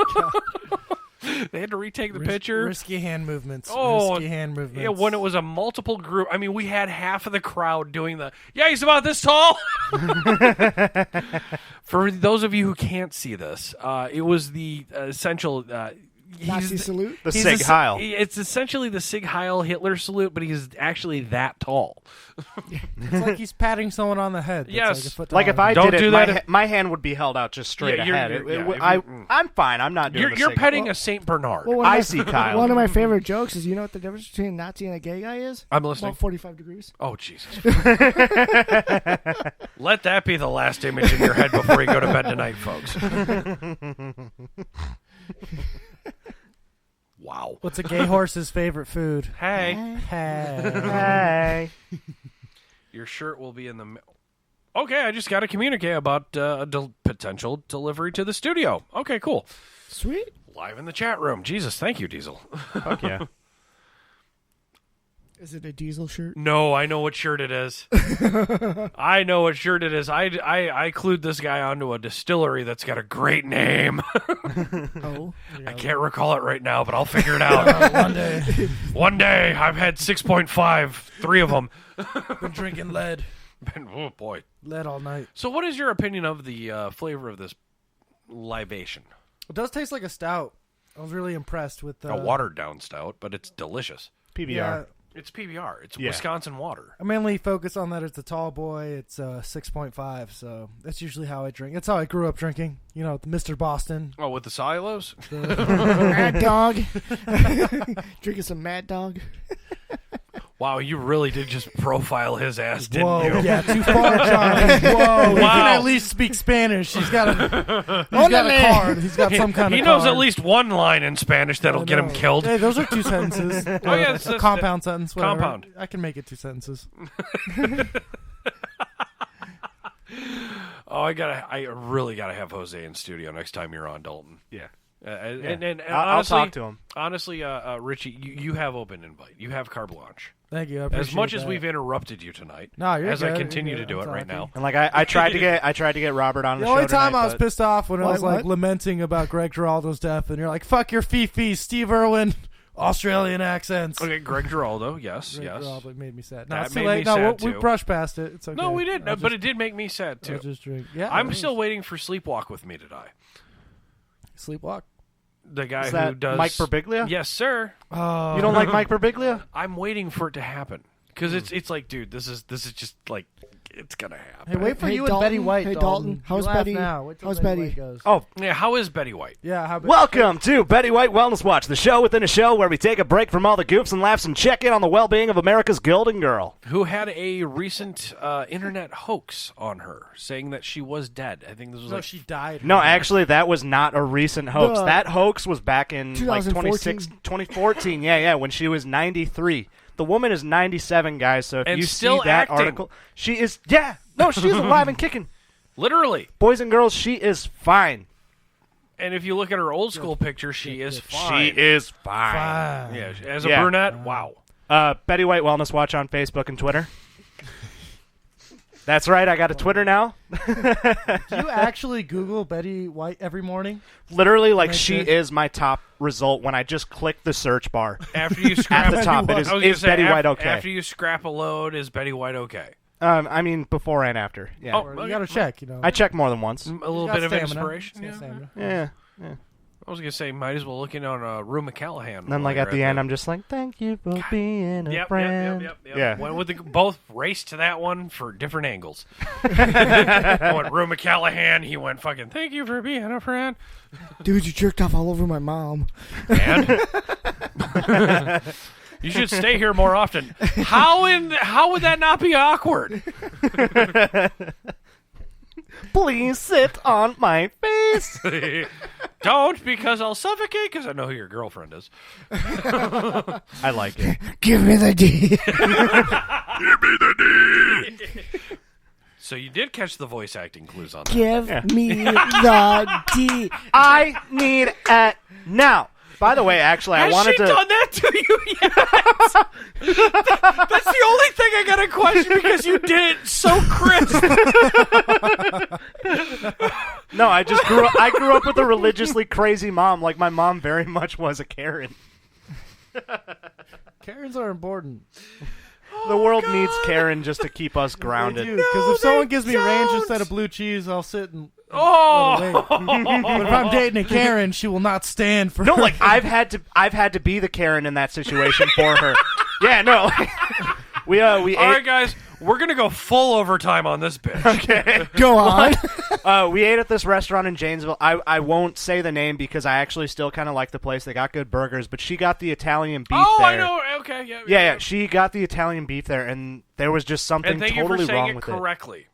They had to retake the picture. Risky hand movements. Oh, risky hand movements. Yeah, when it was a multiple group. I mean, we had half of the crowd doing yeah, he's about this tall. For those of you who can't see this, it was the essential... Nazi salute? The Sig Heil. It's essentially the Sig Heil Hitler salute, but he's actually that tall. It's like he's patting someone on the head. Yes. Like if I Don't did do it, that my hand would be held out just straight ahead. I'm fine. I'm not doing You're petting a St. Bernard. Well, I see Kyle. One of my favorite jokes is, you know what the difference between a Nazi and a gay guy is? I'm listening. About 45 degrees. Oh, Jesus. Let that be the last image in your head before you go to bed tonight, folks. Wow. What's a gay horse's favorite food? Hey. Hey. Your shirt will be in the... Okay, I just got to communicate about potential delivery to the studio. Okay, cool. Sweet. Live in the chat room. Jesus, thank you, Diesel. Fuck yeah. Is it a Diesel shirt? No, I know what shirt it is. I know what shirt it is. I clued this guy onto a distillery that's got a great name. Oh. I can't recall it right now, but I'll figure it out. One day. One day, I've had 6.5, 3 of them. Been drinking lead. Oh, boy. Lead all night. So what is your opinion of the flavor of this libation? It does taste like a stout. I was really impressed with A watered-down stout, but it's delicious. PBR. Yeah, It's PBR. It's Yeah. Wisconsin water. I mainly focus on that it's a tall boy. It's 6.5, so that's usually how I drink. That's how I grew up drinking. You know, the Mr. Boston. Oh, with the silos? Mad Dog. Drinking some Mad Dog. Wow, you really did just profile his ass, didn't Whoa, you? yeah, too far, John. Whoa, he can at least speak Spanish. He's got a card. He's got some kind of He knows card. at least one line in Spanish that'll get him killed. Hey, those are 2 sentences. Oh, yeah, a compound sentence. Whatever. Compound. I can make it 2 sentences. Oh, I really gotta have Jose in studio next time you're on, Dalton. Yeah. And I'll honestly, talk to him. Honestly, Richie, you have open invite. You have carte blanche. Thank you. I As appreciate much as that. we've interrupted you tonight, No, you're as I good, continue you're to good. do I'm it right talking. now. And like I tried to get Robert on the The show only time tonight, I was but- pissed off when I was like What? lamenting about Greg Giraldo's death, and you're like, "Fuck your Fifi, Steve Irwin, Australian accents." Okay, Greg Giraldo, yes, Greg yes. Giraldo made me sad. No, That it's too made late. me No, sad, we too. brushed past it. It's okay. No, we didn't, I'll but just- it did make me sad too. I'll just drink. Yeah, I'm it still was. waiting for Sleepwalk with Me to die. Sleepwalk. The guy Is who that does Mike Birbiglia? Yes, sir. Oh, You don't like Mike Birbiglia? I'm waiting for it to happen because it's like, dude, this is just like it's gonna happen. Hey, wait for Hey, you Dalton. and Betty White. Hey, Dalton. Dalton. How's You laugh Betty? Now. Wait till How's Betty Betty? White goes. Oh, Yeah, how is Betty White? Yeah. How about welcome to Betty White Wellness Watch, the show within a show where we take a break from all the goofs and laughs and check in on the well-being of America's golden girl. Who had a recent internet hoax on her, saying that she was dead. I think this was No, like she died. No, actually, that was not a recent hoax. No. That hoax was back in like 2014. 2014. Yeah, when she was 93. The woman is 97, guys, so if And you still see that acting. article, she is, no, she is alive and kicking. literally. Boys and girls, she is fine. And if you look at her old school picture, she is fine. She is fine. Fine. Yeah, as a Yeah. brunette, wow. Betty White Wellness Watch on Facebook and Twitter. That's right, I got a Twitter now. Do you actually Google Betty White every morning? Literally, like, Right she there. is my top result when I just click the search bar. After you scrap At the top, it I is, was gonna is say, Betty White okay? After you scrap a load, is Betty White okay? I mean, before and after. Yeah. Oh, Or okay. you gotta check. You know. I check more than once. A little Got bit of stamina. inspiration. Got Yeah. stamina. Yeah. I was gonna say, might as well look in on Rue McCallahan. And then, like, at the end, I'm just like, thank you for being a friend. Yep. Yeah. Went with both raced to that one for different angles. I went Rue McCallahan. He went fucking, thank you for being a friend. Dude, you jerked off all over my mom. And you should stay here more often. How would that not be awkward? Please sit on my face. Don't, because I'll suffocate, because I know who your girlfriend is. I like it. Give me the D. So you did catch the voice acting clues on that. Give Yeah. me the D. I need it now. By the way, actually, I Has wanted she to. done that to you yet? That's the only thing I got to question because you did it so crisp. No, I just grew up. I grew up with a religiously crazy mom. Like, my mom very much was a Karen. Karens are important. The world needs Karen just to keep us grounded. Because if someone gives me range don't. instead of blue cheese, I'll sit and Oh, wait. But if I'm dating a Karen, she will not stand for. No, like, I've had to be the Karen in that situation for her. Yeah, no. we all ate. right, guys. We're going to go full overtime on this bitch. Okay. Go on. We ate at this restaurant in Janesville. I won't say the name because I actually still kind of like the place. They got good burgers, but she got the Italian beef Oh, there. I know. Okay, yeah. Yeah, she got the Italian beef there, and there was just something And thank totally you for saying wrong it with correctly.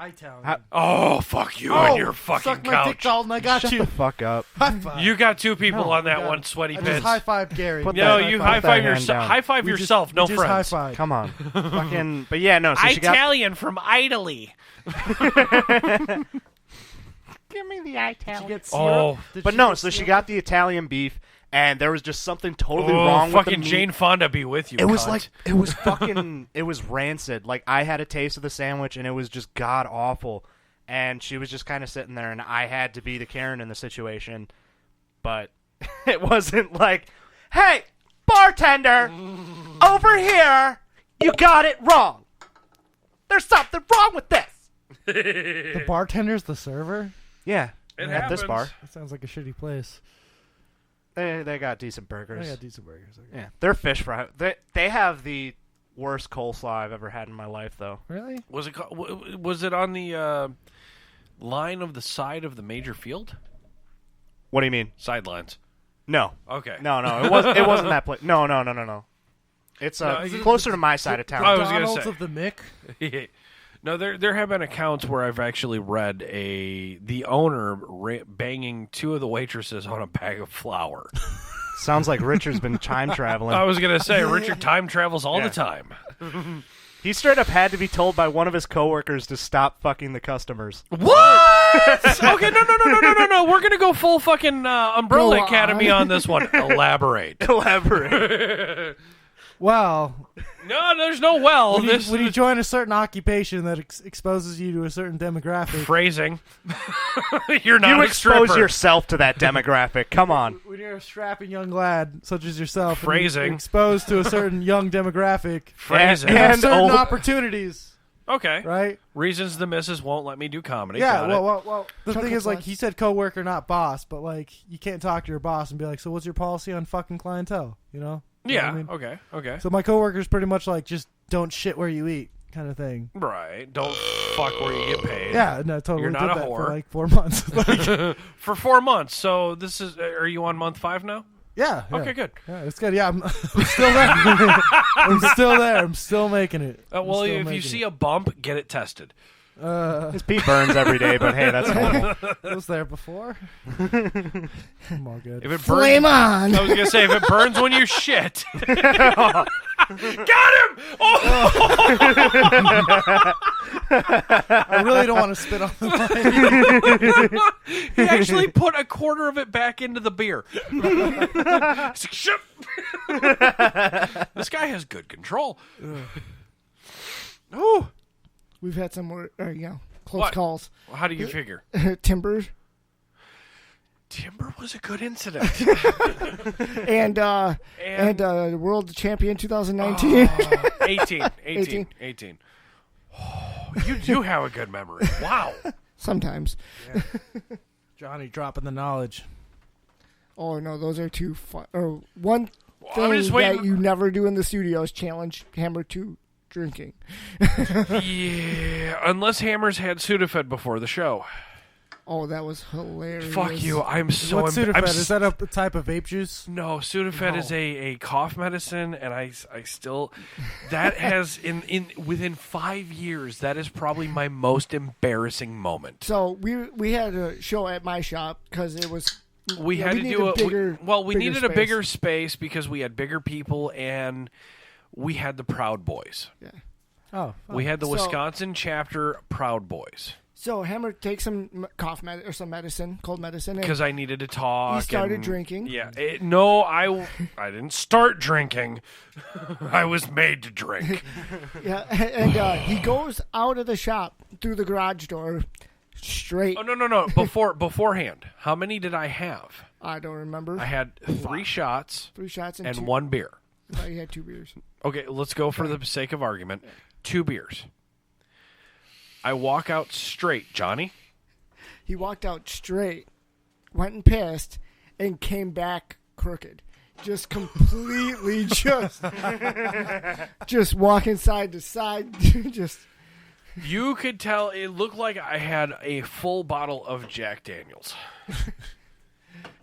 Italian. How- Oh, fuck you and your fucking suck my dick, couch. Dalton. I got Shut you. the fuck up. High five. You got two people No, on that got one it. sweaty I pits. just high five Gary. Put No, that- you put high that five hand yourself. down. High five We yourself. No we just friends. high five. Come on. Fucking, but yeah, no. So she got. Italian from Italy. Give me the Italian. But no, so she got the Italian beef, and there was just something totally wrong with the meat. Jane Fonda be with you. It was cunt. like, it was fucking, it was rancid. Like, I had a taste of the sandwich, and it was just god awful. And she was just kind of sitting there, and I had to be the Karen in the situation. But it wasn't like, hey, bartender, over here, you got it wrong. There's something wrong with this. The bartender's the server? Yeah, It at this happens. bar. That sounds like a shitty place. They got decent burgers. They got decent burgers. Okay. Yeah, their fish fry. They have the worst coleslaw I've ever had in my life, though. Really? Was it on the line of the side of the major field? What do you mean? Sidelines. No. Okay. No, it wasn't that place. No. It's closer to my side of town. I was gonna McDonald's say. of the Mick? No, there have been accounts where I've actually read the owner banging two of the waitresses on a bag of flour. Sounds like Richard's been time traveling. I was gonna say Richard time travels all the time. He straight up had to be told by one of his coworkers to stop fucking the customers. What? Okay, no. We're gonna go full fucking Umbrella Academy on this one. Elaborate. Well, no, there's no well. When you join a certain occupation that exposes you to a certain demographic. Phrasing. You're not You a expose stripper. yourself to that demographic. Come on. When you're a strapping young lad such as yourself, Phrasing. and you're exposed to a certain young demographic, Phrasing. you have And certain old. opportunities. Okay. Right? Reasons the missus won't let me do comedy. Yeah, Got it. well, the thing is, like, he said coworker, not boss, but, like, you can't talk to your boss and be like, so what's your policy on fucking clientele, you know? You know Yeah. what I mean? Okay. So my coworker's pretty much like, just don't shit where you eat kind of thing. Right. Don't fuck where you get paid. Yeah, no, totally. You're not did a that whore. for like 4 months. Like, For 4 months. So this is. Are you on month 5 now? yeah. Okay, good. Yeah, it's good. Yeah, I'm still there. I'm still there. I'm still making it. Well, if you see a bump, get it tested. His pee burns every day, but hey, that's normal. I was there before. I'm all good. If it burns, Flame on. I was gonna say if it burns when you shit. Got him! Oh! I really don't want to spit on the mic. He actually put a quarter of it back into the beer. He's like, shit. This guy has good control. Oh, We've had some more, close What? calls. how do you figure? Timber Timber was a good incident. and world champion 2019. 18. Oh, you do have a good memory. Wow. Sometimes. Johnny dropping the knowledge. Oh no, those are two fun. Or one I'm thing just waiting. that you never do in the studio is challenge Hammer to drinking. Yeah, unless Hammers had Sudafed before the show. Oh, that was hilarious. Fuck you. I'm so... What's Sudafed? Is that a type of vape juice? No, Sudafed is a cough medicine, and I still... That has, within 5 years, that is probably my most embarrassing moment. So we had a show at my shop because it was... We had to needed do a bigger, we needed space. a bigger space because we had bigger people, and we had the Proud Boys. Yeah. Oh. We had the So- Wisconsin chapter Proud Boys. So Hammer takes some cold medicine, and Because I needed to talk. he started and- drinking. Yeah. No, I didn't start drinking. I was made to drink. Yeah, and he goes out of the shop through the garage door straight. Oh, no. Beforehand, how many did I have? I don't remember. I had 3 shots 3 shots and and two. 1 beer. I thought you had 2 beers. Okay, let's go for the sake of argument. 2 beers. I walk out straight, Johnny. He walked out straight, went and pissed, and came back crooked. Just completely just walking side to side. Just You could tell it looked like I had a full bottle of Jack Daniels.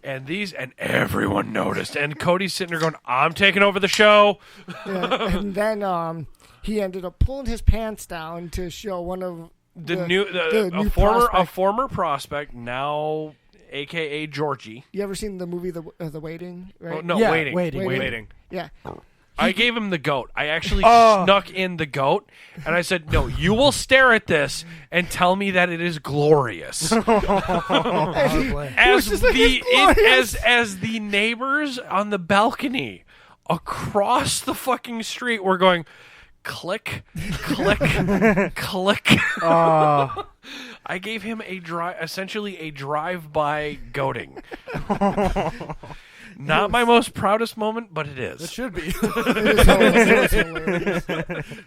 And everyone noticed. And Cody's sitting there going, I'm taking over the show. yeah. And then he ended up pulling his pants down to show one of a former prospect, now AKA Georgie. You ever seen the movie The Waiting? Right? Oh, no, Yeah, waiting. Waiting. Yeah. I gave him the goat. I actually snuck in the goat, and I said, "No, you will stare at this and tell me that it is glorious." as the neighbors on the balcony across the fucking street were going, click, click, click. I gave him essentially a drive-by goating. Not my most proudest moment, but it is. It should be. It is hilarious.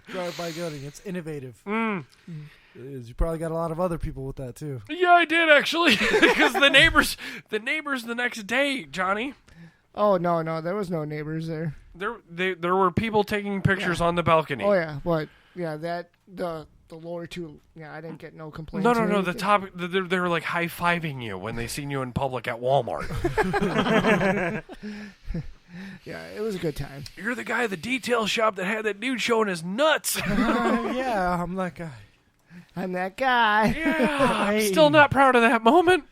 Drive-by goating. It's innovative. It is. You probably got a lot of other people with that too. Yeah, I did actually, because the neighbors the next day, Johnny. Oh no, there was no neighbors there. There were people taking pictures on the balcony. Oh yeah, but yeah, the lower two. Yeah, I didn't get no complaints. No. The top. They were like high fiving you when they seen you in public at Walmart. Yeah, it was a good time. You're the guy at the detail shop that had that dude showing his nuts. Yeah, I'm that guy. I'm that guy. Yeah, I'm still not proud of that moment.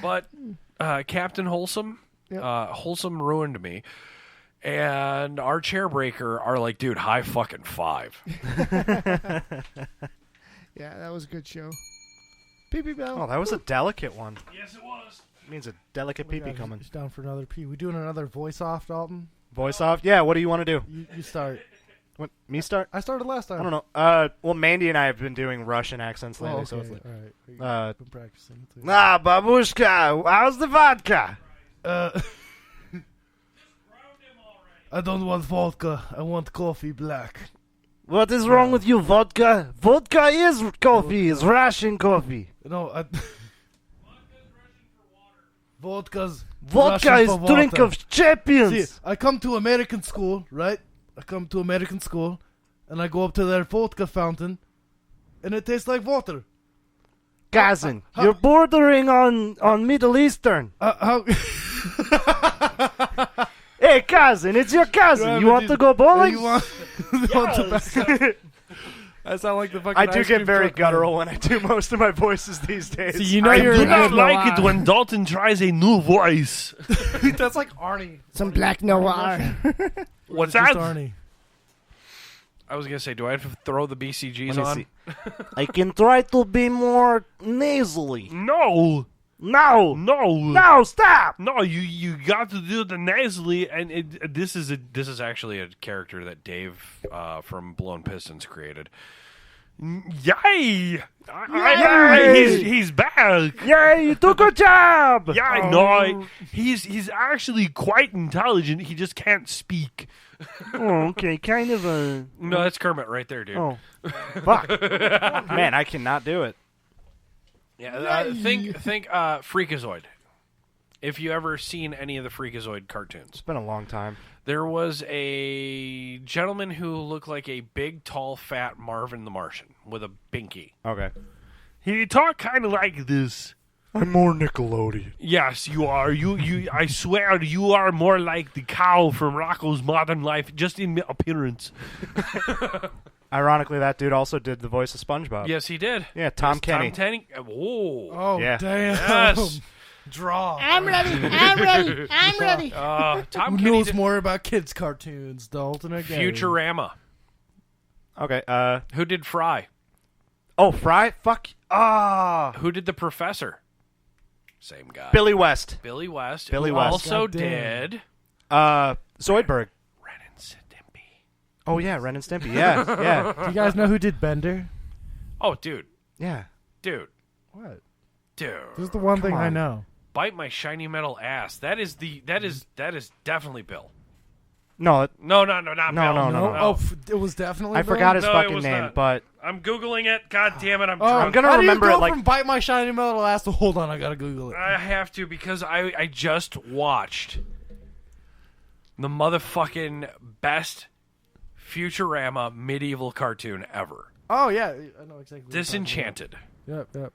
But Captain Wholesome, Wholesome ruined me. And our chair breaker are like, dude, high fucking five. Yeah, that was a good show. Pee-pee bell. Oh, that was a delicate one. Yes, it was. It means a delicate pee-pee coming. He's down for another pee. We doing another voice off, Dalton? Voice off? Yeah, what do you want to do? You start. What, me start? I started last time. I don't know. Well, Mandy and I have been doing Russian accents lately, so it's like... All right. Been practicing. Babushka, how's the vodka? I don't want vodka. I want coffee black. What is wrong with you, vodka? Vodka is coffee. It's Russian coffee. No, Vodka is drink of champions. See, I come to American school, right? I come to American school, and I go up to their vodka fountain, and it tastes like water. Cousin, you're bordering on Middle Eastern. How? Hey, cousin, it's your cousin. You want to go bowling? I sound like the fucking. I do get very guttural when I do most of my voices these days. So you know I do not like it when Dalton tries a new voice. That's like Arnie. Some black noir. What's that? Arnie. I was going to say, do I have to throw the BCGs on? I can try to be more nasally. No, Stop! No, you got to do the nasally, and This is actually a character that Dave from Blown Pistons created. Yay! Yay! He's back. Yay, you took a job! Yeah, no, he's actually quite intelligent. He just can't speak. Oh, okay, kind of a... No, that's Kermit right there, dude. Oh, fuck. Man, I cannot do it. Yeah, think Freakazoid. If you ever seen any of the Freakazoid cartoons. It's been a long time. There was a gentleman who looked like a big, tall, fat Marvin the Martian with a binky. Okay. He talked kind of like this. I'm more Nickelodeon. Yes, you are. You. I swear, you are more like the cow from Rocco's Modern Life, just in appearance. Ironically, that dude also did the voice of SpongeBob. Yes, he did. Yeah, Tom Kenny. Tom Kenny. Whoa. Oh, Yeah. damn. Yes. Draw. I'm ready. Tom Who Kenny knows did more about kids' cartoons, Dalton or Gary? Futurama. Okay, Who did Fry? Oh, Fry? Fuck. Who did the Professor? Same guy. Billy West. Billy West. Billy who West. also Goddamn. did Zoidberg. Ren and Stimpy. Oh, yeah, Ren and Stimpy. Yeah, yeah. Do you guys know who did Bender? Oh, dude. Yeah. Dude. What? Dude. This is the one thing I on. know. Bite my shiny metal ass. That is definitely Bill. No, No, not No, Bill. no, no. Oh, it was definitely. I forgot his No, it fucking was name, not. but I'm Googling it. God damn it, I'm Oh, drunk. I'm gonna How do you remember go it like from Bite My Shiny Metal Ass to hold on, I gotta Google it. I have to because I just watched the motherfucking best Futurama medieval cartoon ever. Oh yeah, I know exactly. what you're talking Disenchanted. about. Yep.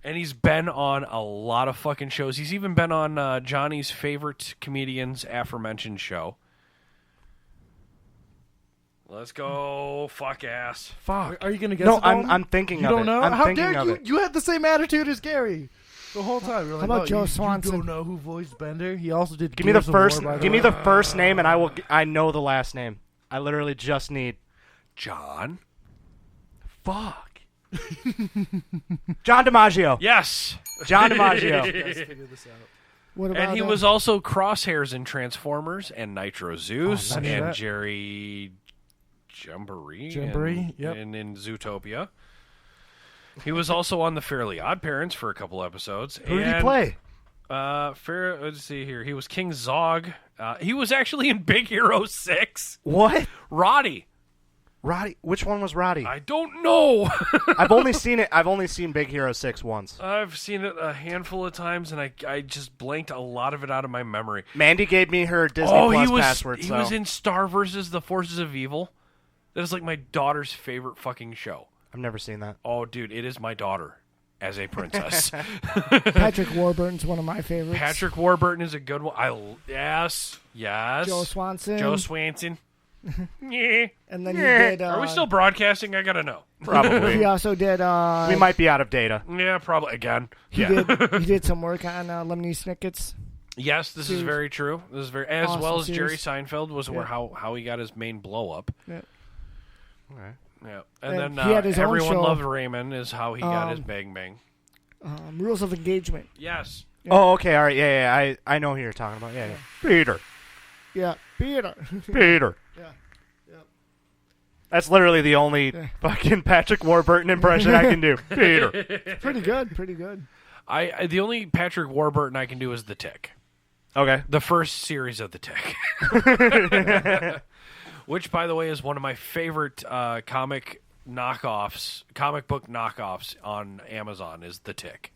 And he's been on a lot of fucking shows. He's even been on Johnny's favorite comedian's aforementioned show. Let's go, fuck ass. Fuck. Are you gonna guess? no, it, Dalton? I'm thinking You of don't it. know? I'm How thinking dare of you? it. You had the same attitude as Gary. The whole time. You're like, about Joe you Swanson? don't know who voiced Bender? He also did. Give me the Gears of first. War, by the Give me way. the first name, and I know the last name. I literally just need. John. Fuck. John DiMaggio. Yes. John DiMaggio. You guys figure this out. What about And he was also Crosshairs in Transformers and Nitro Zeus Oh, nice. and That- Jerry Jamboree, Jamboree, yep. and in Zootopia. He was also on The Fairly Odd Parents for a couple episodes. Who did he And, play? Let's see here. He was King Zog. He was actually in Big Hero 6. What? Roddy. Roddy? Which one was Roddy? I don't know. I've only seen it. I've only seen Big Hero 6 once. I've seen it a handful of times, and I just blanked a lot of it out of my memory. Mandy gave me her Disney Plus password. He was in Star versus the Forces of Evil. That is like my daughter's favorite fucking show. I've never seen that. Oh, dude, it is my daughter as a princess. Patrick Warburton's one of my favorites. Patrick Warburton is a good one. Yes. Joe Swanson. Joe Swanson. Yeah. And then he did. Are we still broadcasting? I gotta know. Probably. He also did. We might be out of data. Yeah, probably again. He did some work on Lemony Snicket's. Yes, this is very true. This is very as Awesome well as Jerry series. Seinfeld was where how he got his main blow up. Yeah. Okay. Yeah, and And then he had his own Everyone show. Loved Raymond is how he got his bang bang. Rules of Engagement. Yes. Oh, okay. All right. Yeah. I know who you're talking about. Yeah. Peter. Yeah, Peter. Peter. Yeah. That's literally the only fucking Patrick Warburton impression I can do. Peter. Pretty good. Pretty good. I the only Patrick Warburton I can do is The Tick. Okay. The first series of The Tick. Which, by the way, is one of my favorite comic book knockoffs on Amazon is The Tick.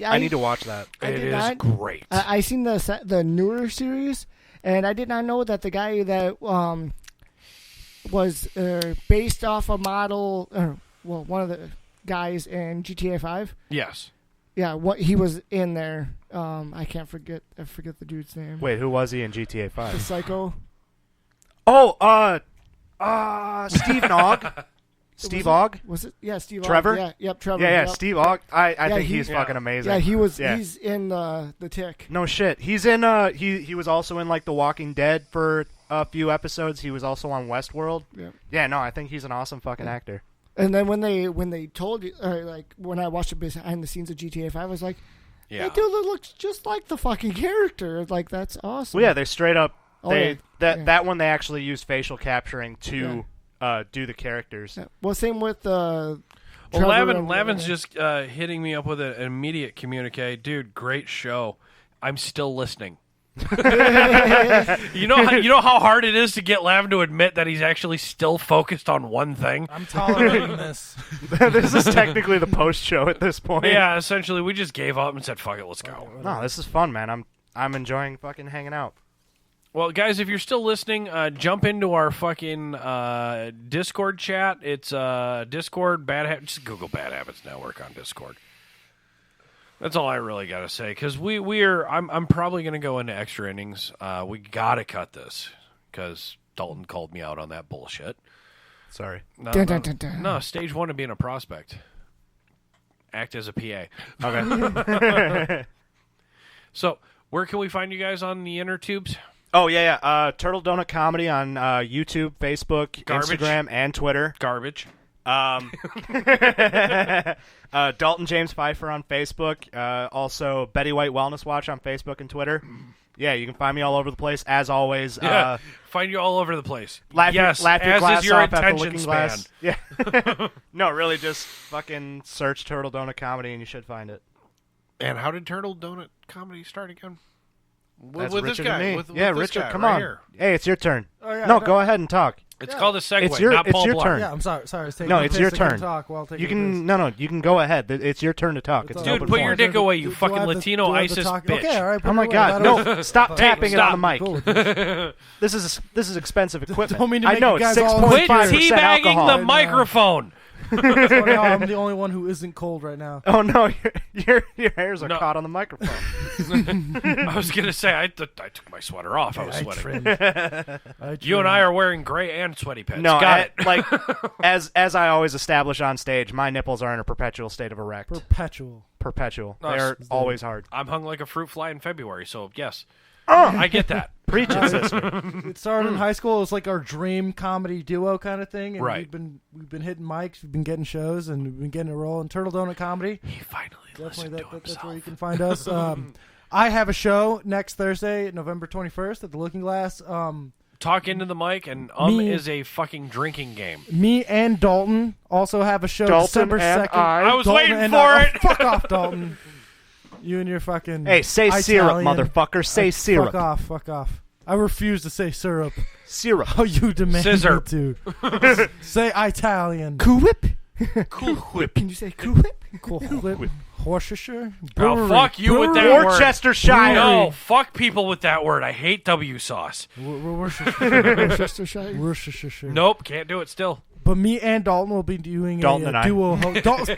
I need to watch that. It is great. I seen the newer series, and I did not know that the guy that was based off a model, one of the guys in GTA 5. Yes. Yeah, he was in there. I forget the dude's name. Wait, who was he in GTA 5? The Psycho. Oh, Steve Ogg. Steve Ogg? Was it? Yeah, Steve Trevor? Ogg. Yeah, yep, Trevor. Yeah, yep. Steve Ogg. I think he's fucking amazing. Yeah, he's in the Tick. No shit. He's in he was also in like The Walking Dead for a few episodes. He was also on Westworld. Yeah. Yeah, no, I think he's an awesome fucking actor. And then when they told you, like when I watched it behind the scenes of GTA 5, I was like, that dude looks just like the fucking character. Like, that's awesome. Well, yeah, they straight up that one they actually used facial capturing to do the characters. Yeah. Well, same with Well, Lavin's just hitting me up with an immediate communique. Dude, great show. I'm still listening. You know how hard it is to get Lavin to admit that he's actually still focused on one thing? I'm tolerating this. This is technically the post show at this point. Yeah, essentially we just gave up and said, fuck it, let's go. No, this is fun, man. I'm enjoying fucking hanging out. Well, guys, if you're still listening, jump into our fucking Discord chat. It's Discord Bad Habits. Just Google Bad Habits Network on Discord. That's all I really got to say, because I'm probably going to go into extra innings. We got to cut this, because Dalton called me out on that bullshit. Sorry. No, stage one of being a prospect. Act as a PA. Okay. So, where can we find you guys on the inner tubes? Oh, yeah. Turtle Donut Comedy on YouTube, Facebook, Garbage. Instagram, and Twitter. Garbage. Dalton James Pfeiffer on Facebook. Also, Betty White Wellness Watch on Facebook and Twitter. Yeah, you can find me all over the place, as always. Yeah, find you all over the place. Laugh your as glass is your off after attention looking span. glass. Yeah. No, really, just fucking search Turtle Donut Comedy and you should find it. And how did Turtle Donut Comedy start again? That's with Richard this guy. and me. With yeah, this Richard, guy come right on. Here. Hey, it's your turn. Oh, yeah, no, okay. go ahead and talk. It's called a segue, It's your not Paul Blart. turn. Yeah, I'm sorry. I was taking No, a it's piss. your I can turn. talk while taking You a can piss. you can go ahead. It's your turn to talk. It's an Dude, open put your forum. dick away, you Do fucking I have to- Latino do I have to ISIS talk? bitch. Okay, all right. Oh my put it God! away. No, stop tapping it on the mic. Cool with this. This is expensive equipment. Don't mean to I make know you it's guys all 6.5% Quit teabagging alcohol. the microphone. Sorry, I'm the only one who isn't cold right now. Oh no, your hairs are No. caught on the microphone. I was going to say, I took my sweater off. I was sweating. trimmed. You and I are wearing gray and sweaty pants. No, Got it. like as I always establish on stage, my nipples are in a perpetual state of erect. Perpetual. perpetual. Oh, They're always hard. I'm hung like a fruit fly in February, so yes. I get that. Preach it, sister. It started in high school. It was like our dream comedy duo kind of thing. And Right. We've been hitting mics, we've been getting shows, and we've been getting a role in Turtle Donut Comedy. He finally listened to That's himself. where you can find us. I have a show next Thursday, November 21st at the Looking Glass. Talk into the mic, and Me- is a fucking drinking game. Me and Dalton also have a show Dalton December and 2nd. I was Dalton waiting and for I. it. Oh, fuck off, Dalton. You and your fucking Hey, say syrup, Italian. motherfucker. Say syrup. Fuck off, fuck off. I refuse to say syrup. Syrup. Oh, you demand Scissor. me to. Say Italian. Cool Whip. Cool whip. Can you say Cool Whip? Cool whip. Worcestershire. Oh, Brewery. fuck you with that word. Worcestershire. No, fuck people with that word. I hate W sauce. Worcestershire. Worcestershire. Worcestershire. Nope, can't do it still. But me and Dalton will be doing Dalton and a I. duo.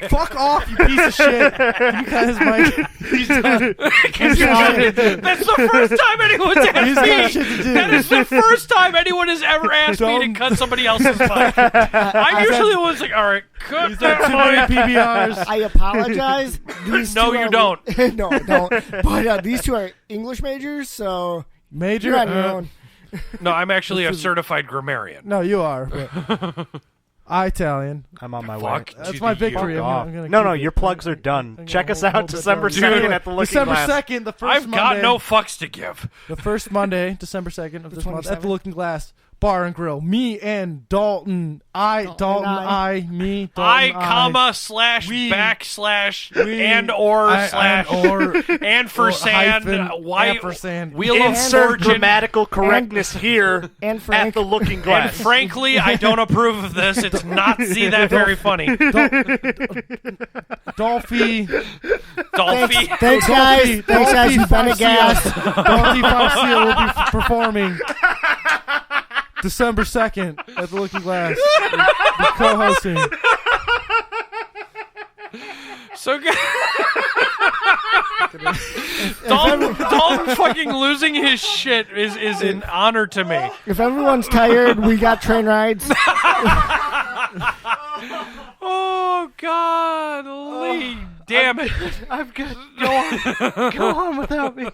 Fuck off, you piece of shit. Can you cut his mic? He's done. That's the first time anyone's He's asked got me. shit to do. That is the first time anyone has ever asked me to Don't- cut somebody else's mic. I'm usually the one that's like, all right, cut He's got too that many mic. PBRs. I apologize. These No, two you are- don't. No, I don't. But these two are English majors, so Major? you're on your own. No, I'm actually a certified grammarian. No, you are. But Italian. I'm on my way. Fuck. That's my victory. Fuck I'm off. gonna No, keep no, it. your plugs are done. I'm gonna Check us hold out it December down. 2nd at the Looking December Glass. 2nd, the first I've got Monday. no fucks to give. The first Monday, December 2nd of this month at the 27th? Looking Glass Bar and Grill. Me and Dalton. Dalton, me, Dalton, comma, slash, We- backslash, we- and or, slash, and for or sand, hyphen, white, ampersand. wheel of Insert fortune. grammatical correctness here And at Frank. the Looking And Glass. frankly, I don't approve of this. It's not see that very funny. Dolphy. Dolphy. Thanks, guys. Thanks, guys. You've been a gas. Dolphy Farcia will be performing December 2nd at the Looking Glass. Be co-hosting. So good. Dalton fucking losing his shit is an honor to me. If everyone's tired, we got train rides. Oh God, Lee, damn it! I'm good. Go on. Go on without me.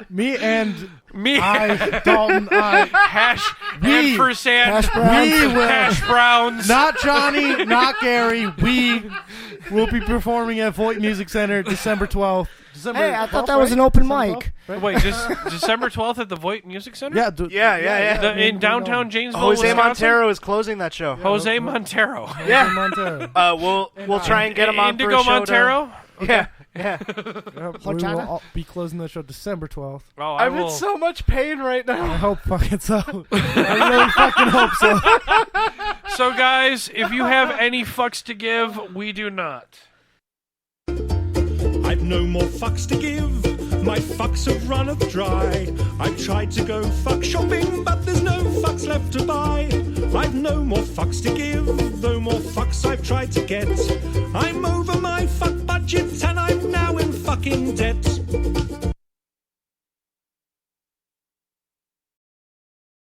Me and Me, Dalton, hash, ampersand, Hash browns. we will. hash browns. Not Johnny, not Gary. We will be performing at Voight Music Center December 12th. Hey, I thought that was an open mic. Wait, just December 12th at the Voight Music Center? Yeah, In downtown Janesville, Jose Wisconsin? Montero is closing that show. Jose Montero. Yeah. Montero. We'll try and get him on Indigo for a show Montero? Yeah. We will all be closing the show December 12th. Oh, I'm in so much pain right I now. hope fucking so. I really fucking hope so. So, guys, if you have any fucks to give, we do not. I've no more fucks to give. My fucks have run up dry. I've tried to go fuck shopping, but there's no fucks left to buy. I've no more fucks to give, though more fucks I've tried to get. I'm over my fuck budget and I'm now in fucking debt.